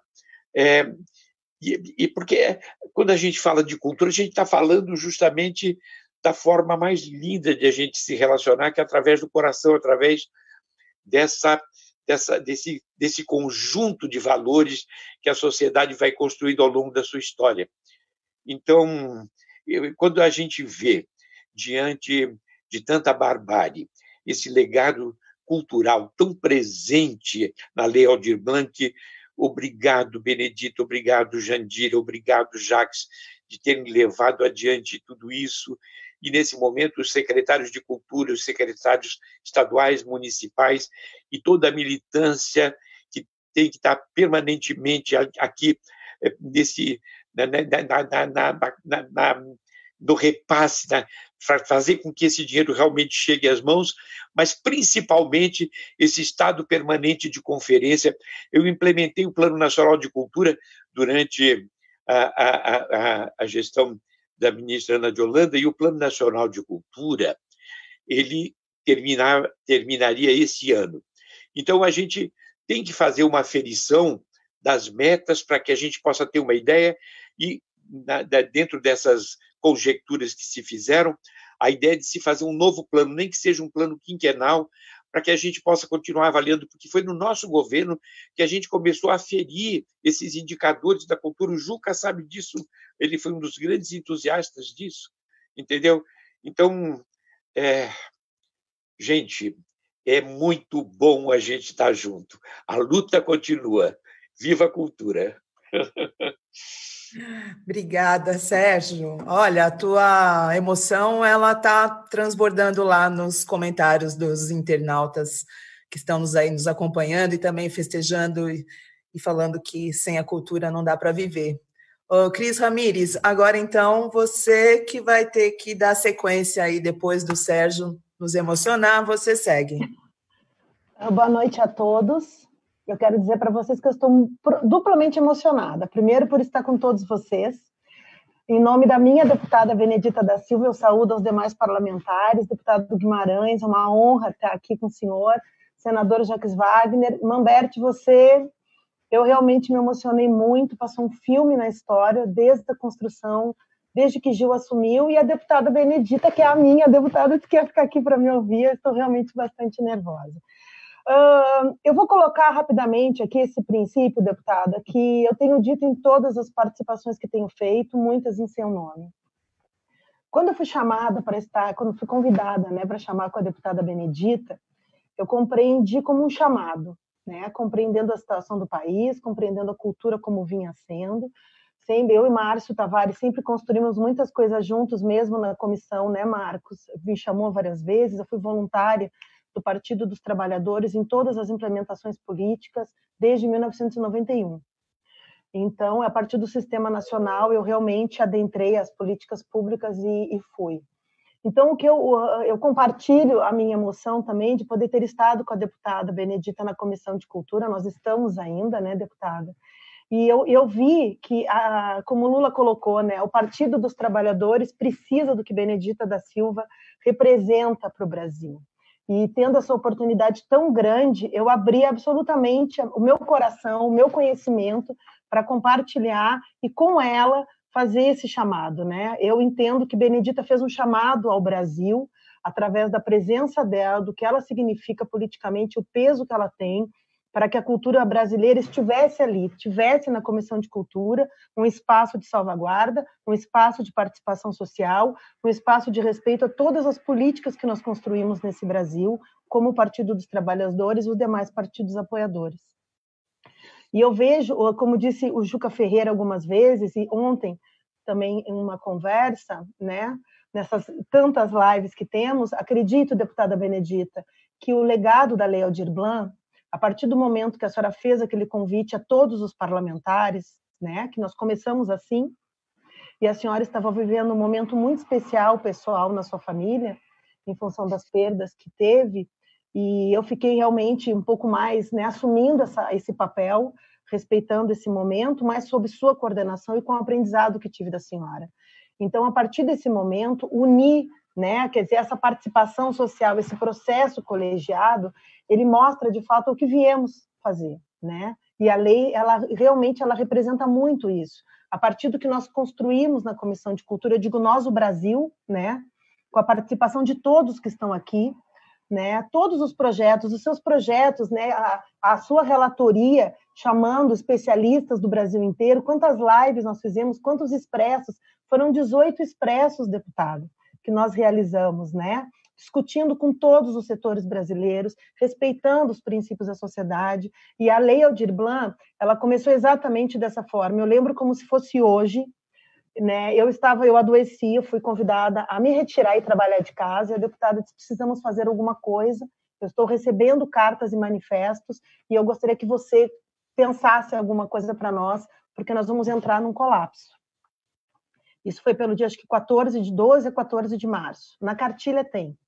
Porque quando a gente fala de cultura, a gente está falando justamente da forma mais linda de a gente se relacionar, que é através do coração, através desse conjunto de valores que a sociedade vai construindo ao longo da sua história. Então, quando a gente vê, diante de tanta barbárie, esse legado cultural tão presente na Lei Aldir Blanc, obrigado, Benedito, obrigado, Jandira, obrigado, Jacques, de terem levado adiante tudo isso. E, nesse momento, os secretários de cultura, os secretários estaduais, municipais e toda a militância que tem que estar permanentemente aqui no repasse, para fazer com que esse dinheiro realmente chegue às mãos, mas principalmente esse estado permanente de conferência. Eu implementei o Plano Nacional de Cultura durante a gestão da ministra Ana de Holanda, e o Plano Nacional de Cultura ele terminaria esse ano. Então, a gente tem que fazer uma aferição das metas para que a gente possa ter uma ideia e, dentro dessas conjecturas que se fizeram, a ideia de se fazer um novo plano, nem que seja um plano quinquenal, para que a gente possa continuar avaliando, porque foi no nosso governo que a gente começou a aferir esses indicadores da cultura. O Juca sabe disso, ele foi um dos grandes entusiastas disso, entendeu? Então, gente, é muito bom a gente estar junto. A luta continua. Viva a cultura! Obrigada, Sérgio. Olha, a tua emoção ela está transbordando lá nos comentários dos internautas que estão nos acompanhando e também festejando e falando que sem a cultura não dá para viver. Cris Ramires, agora então você que vai ter que dar sequência aí depois do Sérgio nos emocionar, você segue. Boa noite a todos. Eu quero dizer para vocês que eu estou duplamente emocionada. Primeiro, por estar com todos vocês. Em nome da minha deputada Benedita da Silva, eu saúdo aos demais parlamentares, deputado Guimarães, é uma honra estar aqui com o senhor, senador Jacques Wagner. Mamberti, eu realmente me emocionei muito, passou um filme na história, desde a construção, desde que Gil assumiu, e a deputada Benedita, que é a minha deputada, que quer ficar aqui para me ouvir, eu estou realmente bastante nervosa. Eu vou colocar rapidamente aqui esse princípio, deputada, que eu tenho dito em todas as participações que tenho feito, muitas em seu nome. Quando eu fui chamada para estar, quando fui convidada, para chamar com a deputada Benedita, eu compreendi como um chamado, compreendendo a situação do país, compreendendo a cultura como vinha sendo. Sempre, eu e Márcio Tavares sempre construímos muitas coisas juntos, mesmo na comissão, Marcos? Me chamou várias vezes, eu fui voluntária do Partido dos Trabalhadores em todas as implementações políticas desde 1991. Então, a partir do Sistema Nacional, eu realmente adentrei as políticas públicas e fui. Então, o que eu compartilho a minha emoção também de poder ter estado com a deputada Benedita na Comissão de Cultura, nós estamos ainda, deputada? E eu vi que, como o Lula colocou, o Partido dos Trabalhadores precisa do que Benedita da Silva representa para o Brasil. E tendo essa oportunidade tão grande, eu abri absolutamente o meu coração, o meu conhecimento para compartilhar e com ela fazer esse chamado. Eu entendo que Benedita fez um chamado ao Brasil através da presença dela, do que ela significa politicamente, o peso que ela tem, para que a cultura brasileira estivesse ali, estivesse na Comissão de Cultura, um espaço de salvaguarda, um espaço de participação social, um espaço de respeito a todas as políticas que nós construímos nesse Brasil, como o Partido dos Trabalhadores e os demais partidos apoiadores. E eu vejo, como disse o Juca Ferreira algumas vezes, e ontem também em uma conversa, né, nessas tantas lives que temos, acredito, deputada Benedita, que o legado da Lei Aldir Blanc, a partir do momento que a senhora fez aquele convite a todos os parlamentares, né, que nós começamos assim, e a senhora estava vivendo um momento muito especial, pessoal, na sua família, em função das perdas que teve, e eu fiquei realmente um pouco mais, né, assumindo esse papel, respeitando esse momento, mas sob sua coordenação e com o aprendizado que tive da senhora. Então, a partir desse momento, unir, né, quer dizer, essa participação social, esse processo colegiado, ele mostra, de fato, o que viemos fazer, né? E a lei, ela realmente ela representa muito isso. A partir do que nós construímos na Comissão de Cultura, eu digo nós, o Brasil, né, com a participação de todos que estão aqui, né, todos os projetos, os seus projetos, né, a sua relatoria, chamando especialistas do Brasil inteiro, quantas lives nós fizemos, quantos expressos, foram 18 expressos, deputado, que nós realizamos, né, discutindo com todos os setores brasileiros, respeitando os princípios da sociedade, e a Lei Aldir Blanc, ela começou exatamente dessa forma. Eu lembro como se fosse hoje, né? Eu adoeci, eu fui convidada a me retirar e trabalhar de casa, e a deputada disse, precisamos fazer alguma coisa, eu estou recebendo cartas e manifestos, e eu gostaria que você pensasse alguma coisa para nós, porque nós vamos entrar num colapso. Isso foi pelo dia, acho que 12 a 14 de março. Na cartilha tem.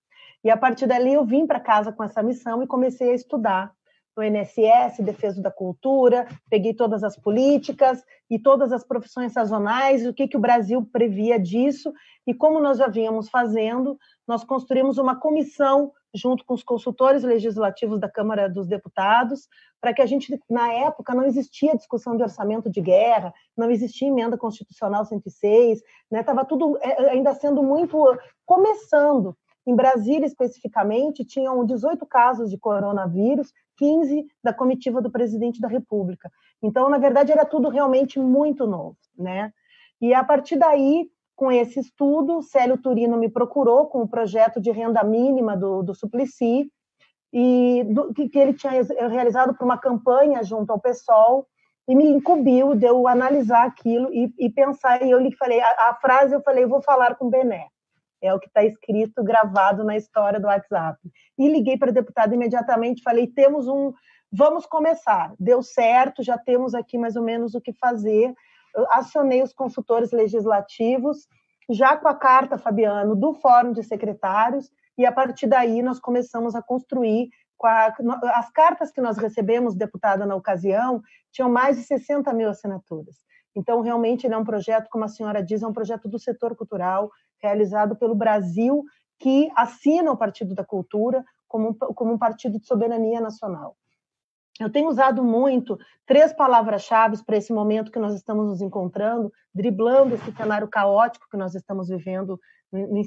E a partir dali eu vim para casa com essa missão e comecei a estudar no INSS, Defesa da Cultura, peguei todas as políticas e todas as profissões sazonais, o que o Brasil previa disso, e como nós já vínhamos fazendo, nós construímos uma comissão junto com os consultores legislativos da Câmara dos Deputados, para que a gente, na época, não existia discussão de orçamento de guerra, não existia emenda constitucional 106, né? Estava tudo ainda sendo muito começando. Em Brasília, especificamente, tinham 18 casos de coronavírus, 15 da comitiva do presidente da República. Então, na verdade, era tudo realmente muito novo, né? E, a partir daí, com esse estudo, Célio Turino me procurou com o projeto de renda mínima do Suplicy, que ele tinha realizado por uma campanha junto ao PSOL, e me incumbiu de eu analisar aquilo e pensar, e eu lhe falei, a frase eu falei, vou falar com o Bené. É o que está escrito, gravado na história do WhatsApp. E liguei para a deputada imediatamente, falei, vamos começar. Deu certo, já temos aqui mais ou menos o que fazer. Eu acionei os consultores legislativos, já com a carta, Fabiano, do Fórum de Secretários, e a partir daí nós começamos a construir. As cartas que nós recebemos, deputada, na ocasião, tinham mais de 60 mil assinaturas. Então, realmente, ele é um projeto, como a senhora diz, é um projeto do setor cultural, realizado pelo Brasil, que assina o Partido da Cultura como um partido de soberania nacional. Eu tenho usado muito 3 palavras-chave para esse momento que nós estamos nos encontrando, driblando esse cenário caótico que nós estamos vivendo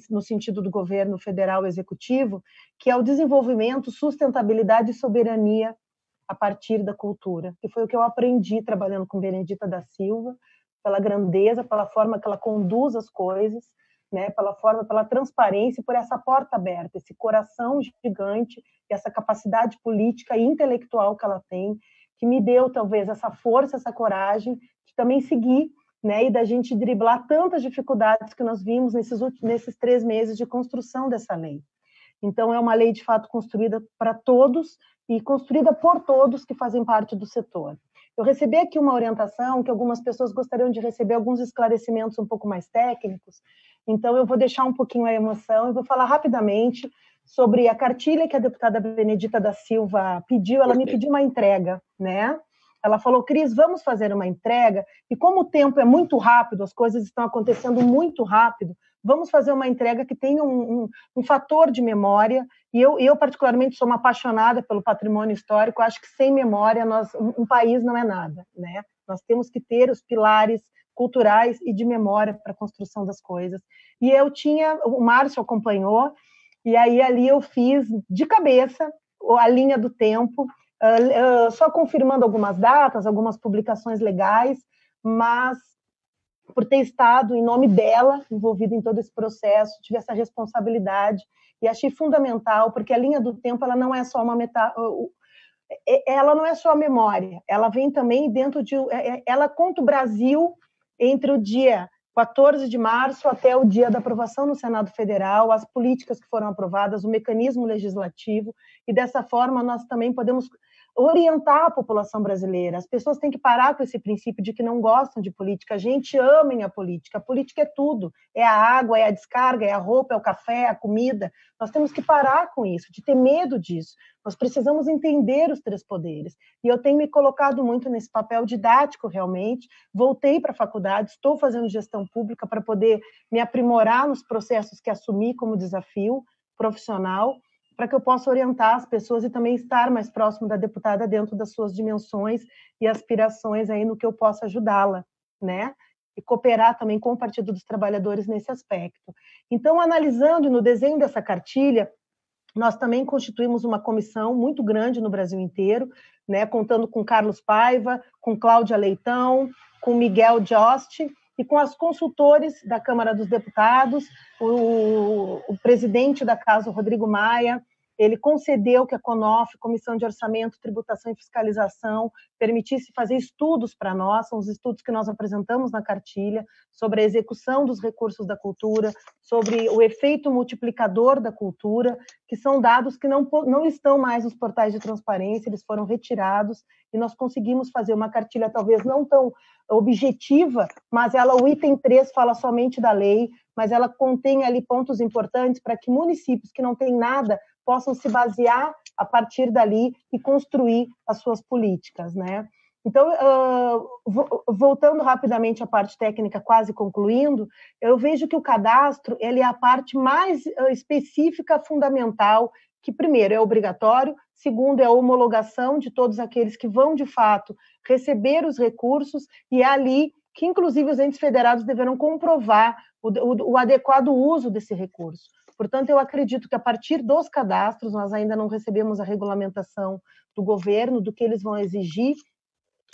no sentido do governo federal executivo, que é o desenvolvimento, sustentabilidade e soberania a partir da cultura, que foi o que eu aprendi trabalhando com Benedita da Silva, pela grandeza, pela forma que ela conduz as coisas, né, pela transparência e por essa porta aberta, esse coração gigante, essa capacidade política e intelectual que ela tem, que me deu, talvez, essa força, essa coragem de também seguir, né, e da gente driblar tantas dificuldades que nós vimos nesses 3 meses de construção dessa lei. Então, é uma lei, de fato, construída para todos e construída por todos que fazem parte do setor. Eu recebi aqui uma orientação que algumas pessoas gostariam de receber alguns esclarecimentos um pouco mais técnicos, então eu vou deixar um pouquinho a emoção e vou falar rapidamente sobre a cartilha que a deputada Benedita da Silva pediu. Ela me pediu uma entrega, né? Ela falou, Cris, vamos fazer uma entrega, e como o tempo é muito rápido, as coisas estão acontecendo muito rápido, vamos fazer uma entrega que tenha um fator de memória, e eu particularmente sou uma apaixonada pelo patrimônio histórico, acho que sem memória um país não é nada, né? Nós temos que ter os pilares culturais e de memória para a construção das coisas. E o Márcio acompanhou, e aí ali eu fiz de cabeça a linha do tempo, só confirmando algumas datas, algumas publicações legais, mas por ter estado em nome dela, envolvida em todo esse processo, tive essa responsabilidade e achei fundamental, porque a linha do tempo ela não é só uma metáfora. ela não é só a memória, ela vem também dentro de... Ela conta o Brasil entre o dia 14 de março até o dia da aprovação no Senado Federal, as políticas que foram aprovadas, o mecanismo legislativo, e dessa forma nós também podemos orientar a população brasileira. As pessoas têm que parar com esse princípio de que não gostam de política. A gente ama a política é tudo. É a água, é a descarga, é a roupa, é o café, é a comida. Nós temos que parar com isso, de ter medo disso. Nós precisamos entender os 3 poderes. E eu tenho me colocado muito nesse papel didático, realmente. Voltei para a faculdade, estou fazendo gestão pública para poder me aprimorar nos processos que assumi como desafio profissional, para que eu possa orientar as pessoas e também estar mais próximo da deputada dentro das suas dimensões e aspirações aí no que eu possa ajudá-la, né? E cooperar também com o Partido dos Trabalhadores nesse aspecto. Então, analisando no desenho dessa cartilha, nós também constituímos uma comissão muito grande no Brasil inteiro, né? Contando com Carlos Paiva, com Cláudia Leitão, com Miguel Jost, e com os consultores da Câmara dos Deputados, o presidente da casa, o Rodrigo Maia, ele concedeu que a CONOF, Comissão de Orçamento, Tributação e Fiscalização, permitisse fazer estudos para nós, são os estudos que nós apresentamos na cartilha, sobre a execução dos recursos da cultura, sobre o efeito multiplicador da cultura, que são dados que não estão mais nos portais de transparência, eles foram retirados, e nós conseguimos fazer uma cartilha talvez não tão objetiva, mas o item 3 fala somente da lei, mas ela contém ali pontos importantes para que municípios que não têm nada possam se basear a partir dali e construir as suas políticas, né? Então, voltando rapidamente à parte técnica, quase concluindo, eu vejo que o cadastro ele é a parte mais específica, fundamental, que primeiro é obrigatório, segundo é a homologação de todos aqueles que vão, de fato, receber os recursos, e é ali que, inclusive, os entes federados deverão comprovar o adequado uso desse recurso. Portanto, eu acredito que, a partir dos cadastros, nós ainda não recebemos a regulamentação do governo, do que eles vão exigir,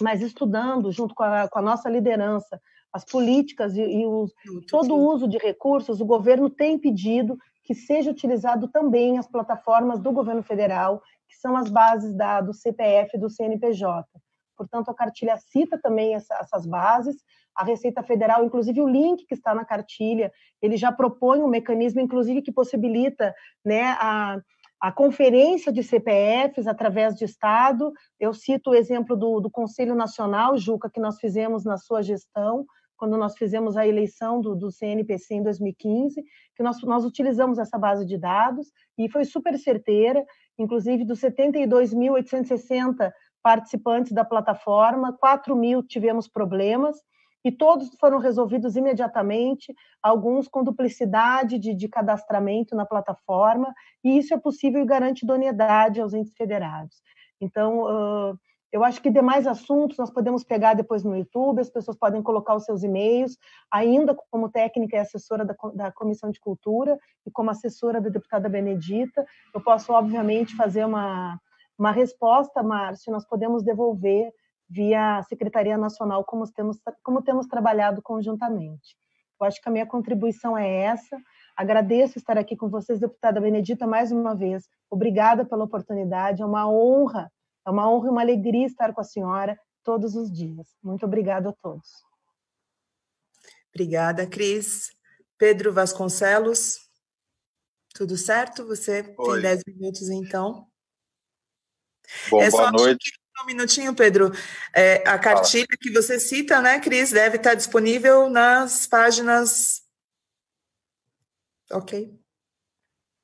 mas estudando, junto com a nossa liderança, as políticas todo o uso de recursos, o governo tem pedido que seja utilizado também as plataformas do governo federal, que são as bases do CPF e do CNPJ. Portanto, a cartilha cita também essas bases, a Receita Federal, inclusive o link que está na cartilha, ele já propõe um mecanismo, inclusive, que possibilita, né, a conferência de CPFs através de Estado. Eu cito o exemplo do Conselho Nacional, Juca, que nós fizemos na sua gestão, quando nós fizemos a eleição do CNPC em 2015, que nós utilizamos essa base de dados, e foi super certeira, inclusive dos 72.860 participantes da plataforma, 4.000 tivemos problemas, e todos foram resolvidos imediatamente, alguns com duplicidade de cadastramento na plataforma, e isso é possível e garante idoneidade aos entes federados. Então, eu acho que demais assuntos nós podemos pegar depois no YouTube, as pessoas podem colocar os seus e-mails, ainda como técnica e assessora da Comissão de Cultura, e como assessora da deputada Benedita, eu posso, obviamente, fazer uma resposta, Márcio, nós podemos devolver via Secretaria Nacional, como temos trabalhado conjuntamente. Eu acho que a minha contribuição é essa. Agradeço estar aqui com vocês, deputada Benedita, mais uma vez. Obrigada pela oportunidade, é uma honra e uma alegria estar com a senhora todos os dias. Muito obrigada a todos. Obrigada, Cris. Pedro Vasconcelos, tudo certo? Você tem 10 minutos, então. Bom, boa noite. Um minutinho, Pedro. A cartilha que você cita, né, Cris, deve estar disponível nas páginas... Ok.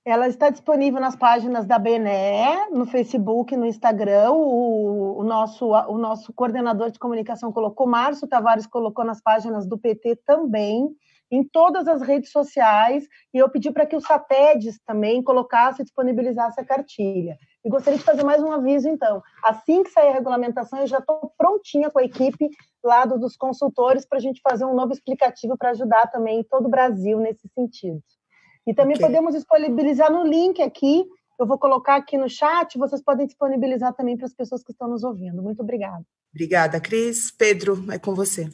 Ela está disponível nas páginas da BNE, no Facebook, no Instagram. O nosso coordenador de comunicação colocou, Márcio Tavares colocou nas páginas do PT também, em todas as redes sociais, e eu pedi para que o SATEDES também colocasse e disponibilizasse a cartilha. E gostaria de fazer mais um aviso, então. Assim que sair a regulamentação, eu já estou prontinha com a equipe lá dos consultores para a gente fazer um novo explicativo para ajudar também todo o Brasil nesse sentido. E também podemos disponibilizar no link aqui, eu vou colocar aqui no chat, vocês podem disponibilizar também para as pessoas que estão nos ouvindo. Muito obrigada. Obrigada, Cris. Pedro, é com você.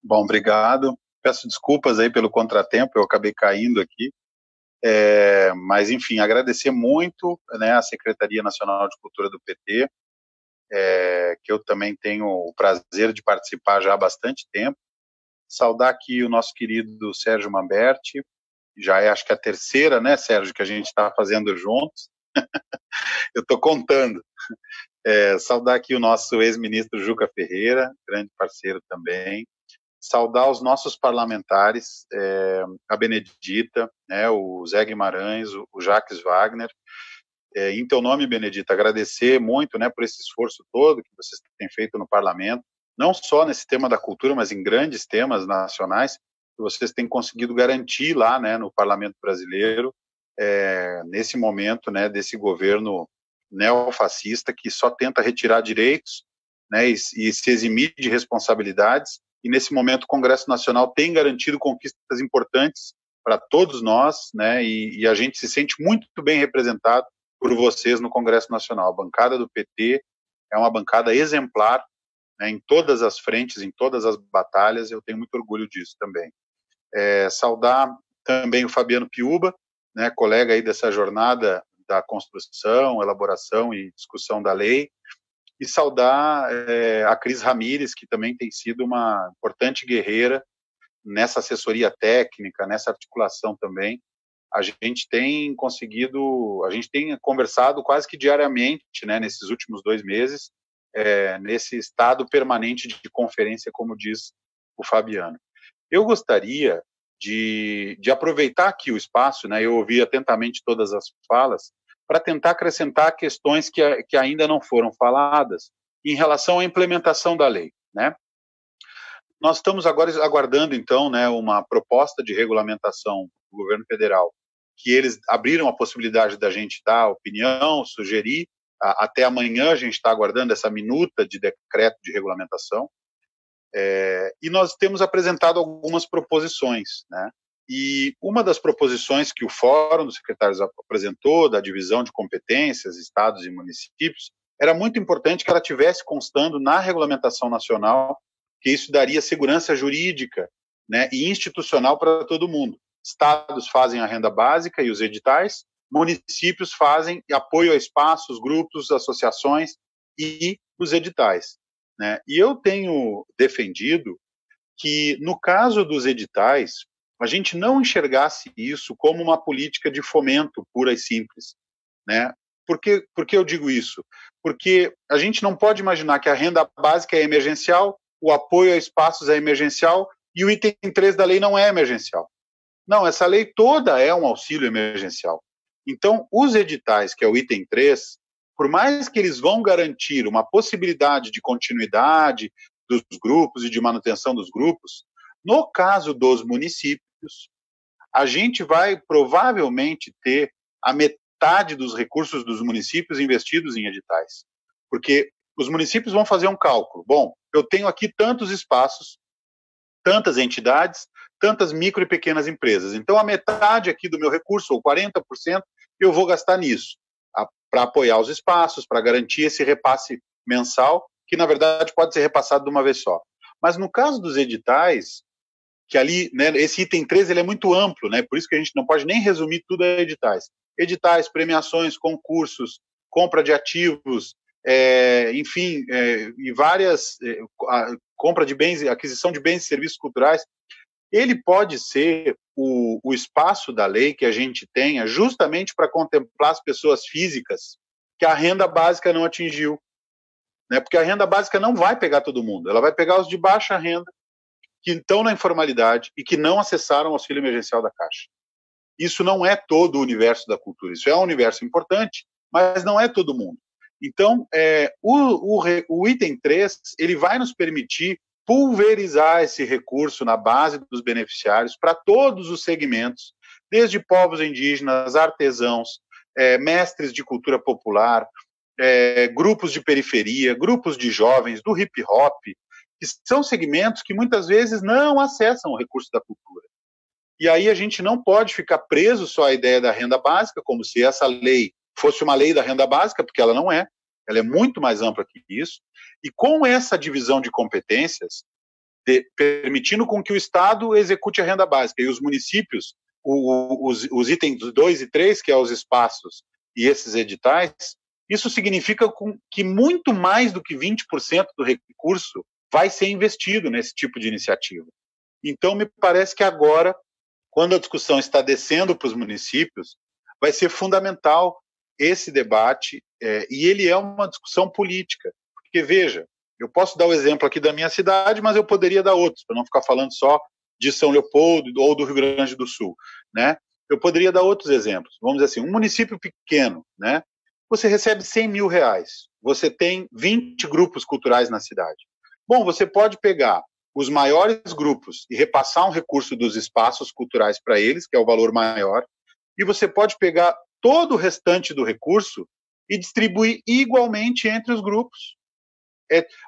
Bom, obrigado. Peço desculpas aí pelo contratempo, eu acabei caindo aqui. Mas, enfim, agradecer muito, né, a Secretaria Nacional de Cultura do PT, que eu também tenho o prazer de participar já há bastante tempo. Saudar aqui o nosso querido Sérgio Mamberti, já acho que a terceira, né, Sérgio, que a gente está fazendo juntos. Eu estou contando. Saudar aqui o nosso ex-ministro Juca Ferreira, grande parceiro também. Saudar os nossos parlamentares, a Benedita, né, o Zé Guimarães, o Jacques Wagner. Em teu nome, Benedita, agradecer muito, né, por esse esforço todo que vocês têm feito no parlamento, não só nesse tema da cultura, mas em grandes temas nacionais, que vocês têm conseguido garantir lá, né, no parlamento brasileiro, nesse momento, né, desse governo neofascista que só tenta retirar direitos, né, e se eximir de responsabilidades. E nesse momento o Congresso Nacional tem garantido conquistas importantes para todos nós, né, e a gente se sente muito bem representado por vocês no Congresso Nacional. A bancada do PT é uma bancada exemplar, né, em todas as frentes, em todas as batalhas, eu tenho muito orgulho disso também. Saudar também o Fabiano Piuba, né, colega aí dessa jornada da construção, elaboração e discussão da lei, e saudar a Cris Ramírez, que também tem sido uma importante guerreira nessa assessoria técnica, nessa articulação também. A gente tem conversado quase que diariamente, né, nesses últimos 2 meses, nesse estado permanente de conferência, como diz o Fabiano. Eu gostaria de aproveitar aqui o espaço, né, eu ouvi atentamente todas as falas, para tentar acrescentar questões que ainda não foram faladas em relação à implementação da lei, né? Nós estamos agora aguardando, então, né, uma proposta de regulamentação do governo federal, que eles abriram a possibilidade da gente dar opinião, sugerir. Até amanhã a gente está aguardando essa minuta de decreto de regulamentação. E nós temos apresentado algumas proposições, né? E uma das proposições que o Fórum dos Secretários apresentou, da divisão de competências, estados e municípios, era muito importante que ela tivesse constando na regulamentação nacional, que isso daria segurança jurídica, né, e institucional para todo mundo. Estados fazem a renda básica e os editais, municípios fazem apoio a espaços, grupos, associações e os editais, né? E eu tenho defendido que, no caso dos editais, a gente não enxergasse isso como uma política de fomento pura e simples, né? Por que eu digo isso? Porque a gente não pode imaginar que a renda básica é emergencial, o apoio a espaços é emergencial e o item 3 da lei não é emergencial. Não, essa lei toda é um auxílio emergencial. Então, os editais, que é o item 3, por mais que eles vão garantir uma possibilidade de continuidade dos grupos e de manutenção dos grupos, no caso dos municípios, a gente vai provavelmente ter a metade dos recursos dos municípios investidos em editais. Porque os municípios vão fazer um cálculo. Bom, eu tenho aqui tantos espaços, tantas entidades, tantas micro e pequenas empresas. Então, a metade aqui do meu recurso, ou 40%, eu vou gastar nisso, para apoiar os espaços, para garantir esse repasse mensal, que, na verdade, pode ser repassado de uma vez só. Mas, no caso dos editais, que ali, né, esse item 13 ele é muito amplo, né, por isso que a gente não pode nem resumir tudo a editais. Editais, premiações, concursos, compra de ativos, enfim, e várias, compra de bens, aquisição de bens e serviços culturais, ele pode ser o espaço da lei que a gente tenha justamente para contemplar as pessoas físicas que a renda básica não atingiu, né, porque a renda básica não vai pegar todo mundo, ela vai pegar os de baixa renda, que estão na informalidade e que não acessaram o auxílio emergencial da Caixa. Isso não é todo o universo da cultura, isso é um universo importante, mas não é todo mundo. Então, o item 3, ele vai nos permitir pulverizar esse recurso na base dos beneficiários para todos os segmentos, desde povos indígenas, artesãos, mestres de cultura popular, grupos de periferia, grupos de jovens, do hip-hop, que são segmentos que muitas vezes não acessam o recurso da cultura. E aí a gente não pode ficar preso só à ideia da renda básica, como se essa lei fosse uma lei da renda básica, porque ela não é, ela é muito mais ampla que isso, e com essa divisão de competências, permitindo com que o Estado execute a renda básica e os municípios os itens 2 e 3, que é os espaços e esses editais, isso significa que muito mais do que 20% do recurso vai ser investido nesse tipo de iniciativa. Então, me parece que agora, quando a discussão está descendo para os municípios, vai ser fundamental esse debate, e ele é uma discussão política. Porque, veja, eu posso dar o exemplo aqui da minha cidade, mas eu poderia dar outros, para não ficar falando só de São Leopoldo ou do Rio Grande do Sul, né? Eu poderia dar outros exemplos. Vamos dizer assim, um município pequeno, né? Você recebe 100 mil reais, você tem 20 grupos culturais na cidade. Bom, você pode pegar os maiores grupos e repassar um recurso dos espaços culturais para eles, que é o valor maior, e você pode pegar todo o restante do recurso e distribuir igualmente entre os grupos.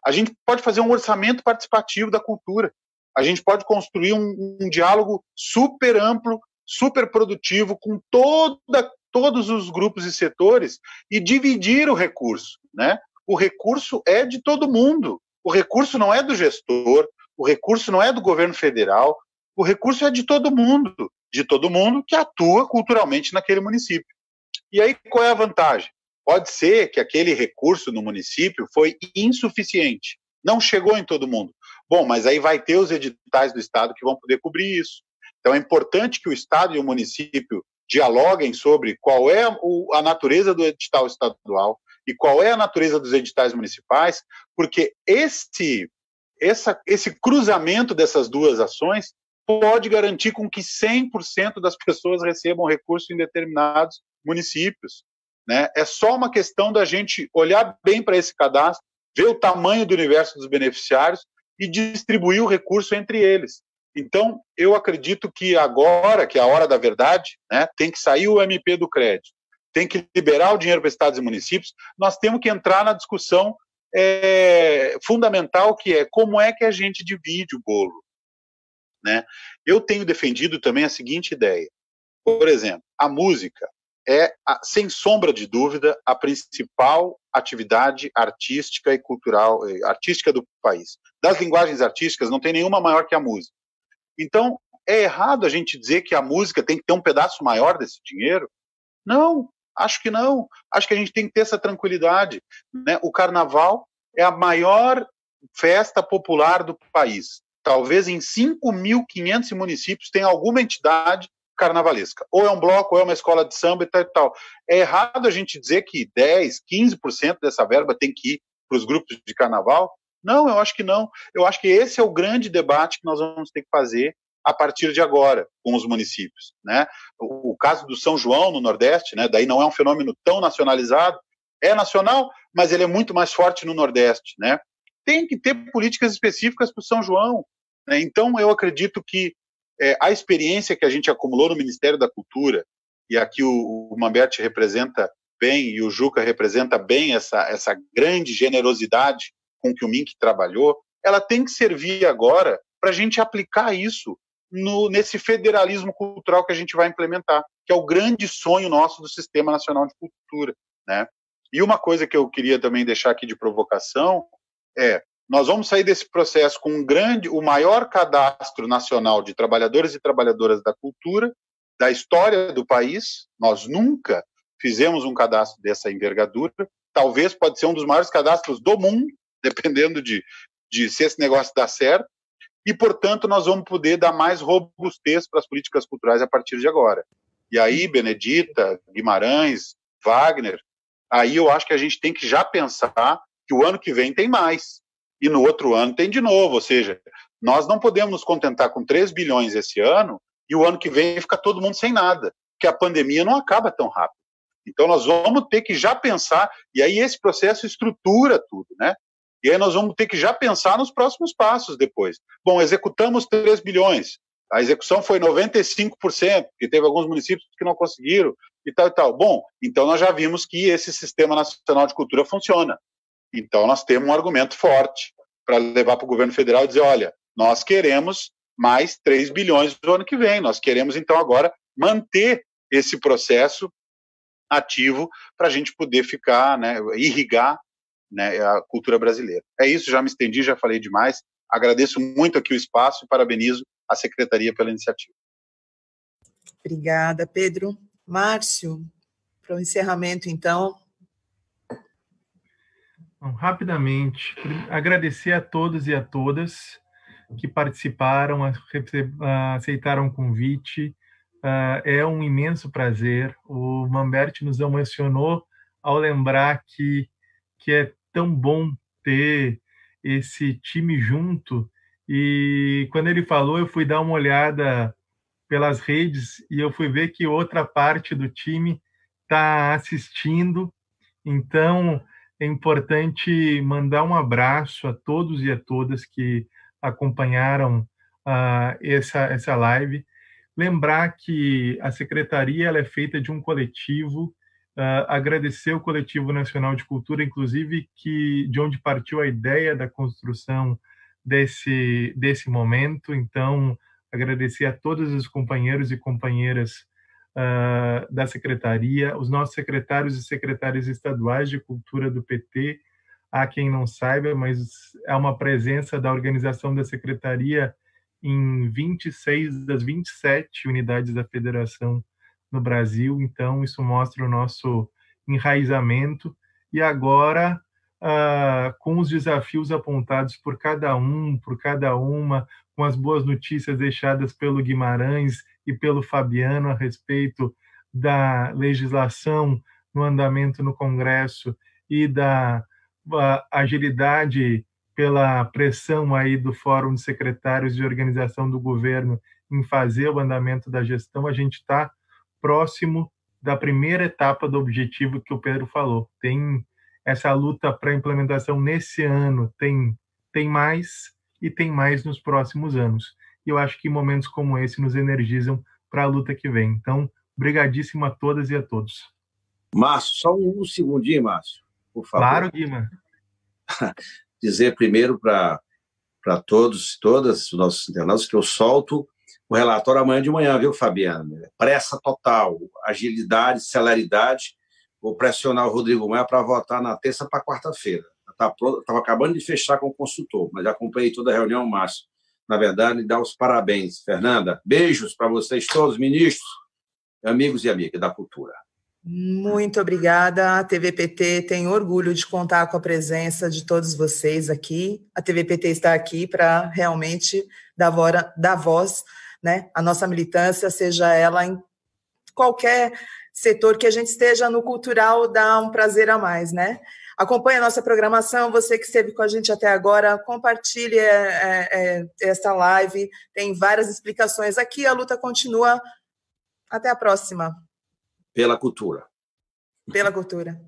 A gente pode fazer um orçamento participativo da cultura. A gente pode construir um diálogo super amplo, super produtivo com todos os grupos e setores e dividir o recurso, né? O recurso é de todo mundo. O recurso não é do gestor, o recurso não é do governo federal, o recurso é de todo mundo que atua culturalmente naquele município. E aí, qual é a vantagem? Pode ser que aquele recurso no município foi insuficiente, não chegou em todo mundo. Bom, mas aí vai ter os editais do Estado que vão poder cobrir isso. Então é importante que o Estado e o município dialoguem sobre qual é a natureza do edital estadual e qual é a natureza dos editais municipais, porque esse cruzamento dessas duas ações pode garantir com que 100% das pessoas recebam recurso em determinados municípios, né? É só uma questão da gente olhar bem para esse cadastro, ver o tamanho do universo dos beneficiários e distribuir o recurso entre eles. Então, eu acredito que agora, que é a hora da verdade, né, tem que sair o MP do crédito, tem que liberar o dinheiro para estados e municípios, nós temos que entrar na discussão fundamental, que é como é que a gente divide o bolo, né? Eu tenho defendido também a seguinte ideia. Por exemplo, a música é, sem sombra de dúvida, a principal atividade artística e cultural, artística do país. Das linguagens artísticas, não tem nenhuma maior que a música. Então, é errado a gente dizer que a música tem que ter um pedaço maior desse dinheiro? Não, acho que não. Acho que a gente tem que ter essa tranquilidade, né? O carnaval é a maior festa popular do país. Talvez em 5.500 municípios tenha alguma entidade carnavalesca. Ou é um bloco, ou é uma escola de samba e tal e tal. É errado a gente dizer que 10%, 15% dessa verba tem que ir para os grupos de carnaval? Não, eu acho que não. Eu acho que esse é o grande debate que nós vamos ter que fazer a partir de agora com os municípios, né? O caso do São João no Nordeste, né? Daí não é um fenômeno tão nacionalizado, é nacional, mas ele é muito mais forte no Nordeste, né? Tem que ter políticas específicas para o São João, né? Então eu acredito que a experiência que a gente acumulou no Ministério da Cultura, e aqui o Mamberti representa bem e o Juca representa bem essa grande generosidade com que o MINC trabalhou, ela tem que servir agora para a gente aplicar isso nesse federalismo cultural que a gente vai implementar, que é o grande sonho nosso do Sistema Nacional de Cultura, né? E uma coisa que eu queria também deixar aqui de provocação é: nós vamos sair desse processo com o maior cadastro nacional de trabalhadores e trabalhadoras da cultura da história do país. Nós nunca fizemos um cadastro dessa envergadura. Talvez pode ser um dos maiores cadastros do mundo, dependendo de se esse negócio dá certo. E, portanto, nós vamos poder dar mais robustez para as políticas culturais a partir de agora. E aí, Benedita, Guimarães, Wagner, aí eu acho que a gente tem que já pensar que o ano que vem tem mais. E no outro ano tem de novo, ou seja, nós não podemos nos contentar com 3 bilhões esse ano e o ano que vem fica todo mundo sem nada, porque a pandemia não acaba tão rápido. Então nós vamos ter que já pensar, e aí esse processo estrutura tudo, né? E aí nós vamos ter que já pensar nos próximos passos depois. Bom, executamos 3 bilhões, a execução foi 95%, porque teve alguns municípios que não conseguiram, e tal e tal. Bom, então nós já vimos que esse Sistema Nacional de Cultura funciona. Então, nós temos um argumento forte para levar para o governo federal e dizer: olha, nós queremos mais 3 bilhões no ano que vem, nós queremos, então, agora manter esse processo ativo para a gente poder ficar, né, irrigar, né, a cultura brasileira. É isso, já me estendi, já falei demais. Agradeço muito aqui o espaço e parabenizo a Secretaria pela iniciativa. Obrigada, Pedro. Márcio, para o encerramento, então. Bom, rapidamente, agradecer a todos e a todas que participaram, aceitaram o convite. É um imenso prazer. O Mamberti nos emocionou ao lembrar que é tão bom ter esse time junto. E quando ele falou, eu fui dar uma olhada pelas redes e eu fui ver que outra parte do time está assistindo. Então, é importante mandar um abraço a todos e a todas que acompanharam essa live. Lembrar que a secretaria ela é feita de um coletivo, agradecer o Coletivo Nacional de Cultura, inclusive, de onde partiu a ideia da construção desse momento. Então, agradecer a todos os companheiros e companheiras da secretaria, os nossos secretários e secretárias estaduais de cultura do PT. Há quem não saiba, mas é uma presença da organização da secretaria em 26 das 27 unidades da federação no Brasil. Então, isso mostra o nosso enraizamento. E agora, com os desafios apontados por cada uma, com as boas notícias deixadas pelo Guimarães e pelo Fabiano a respeito da legislação no andamento no Congresso e da agilidade pela pressão aí do Fórum de Secretários de Organização do Governo em fazer o andamento da gestão, a gente está próximo da primeira etapa do objetivo que o Pedro falou. Tem essa luta para a implementação nesse ano, tem mais e tem mais nos próximos anos. E eu acho que momentos como esse nos energizam para a luta que vem. Então, brigadíssimo a todas e a todos. Márcio, só um segundinho, Márcio, por favor. Claro, Guima. Dizer primeiro para todos e todas os nossos internautas que eu solto o relatório amanhã de manhã, viu, Fabiano? Pressa total, agilidade, celeridade. Vou pressionar o Rodrigo Maia para votar na terça para quarta-feira. Estava acabando de fechar com o consultor, mas já acompanhei toda a reunião, Márcio. Na verdade, dá os parabéns. Fernanda, beijos para vocês todos, ministros, amigos e amigas da cultura. Muito obrigada. A TVPT tem orgulho de contar com a presença de todos vocês aqui. A TVPT está aqui para realmente dar voz, né, à nossa militância, seja ela em qualquer setor que a gente esteja no cultural, dá um prazer a mais, né? Acompanhe a nossa programação, você que esteve com a gente até agora, compartilhe esta live, tem várias explicações aqui, a luta continua. Até a próxima. Pela cultura. Pela cultura.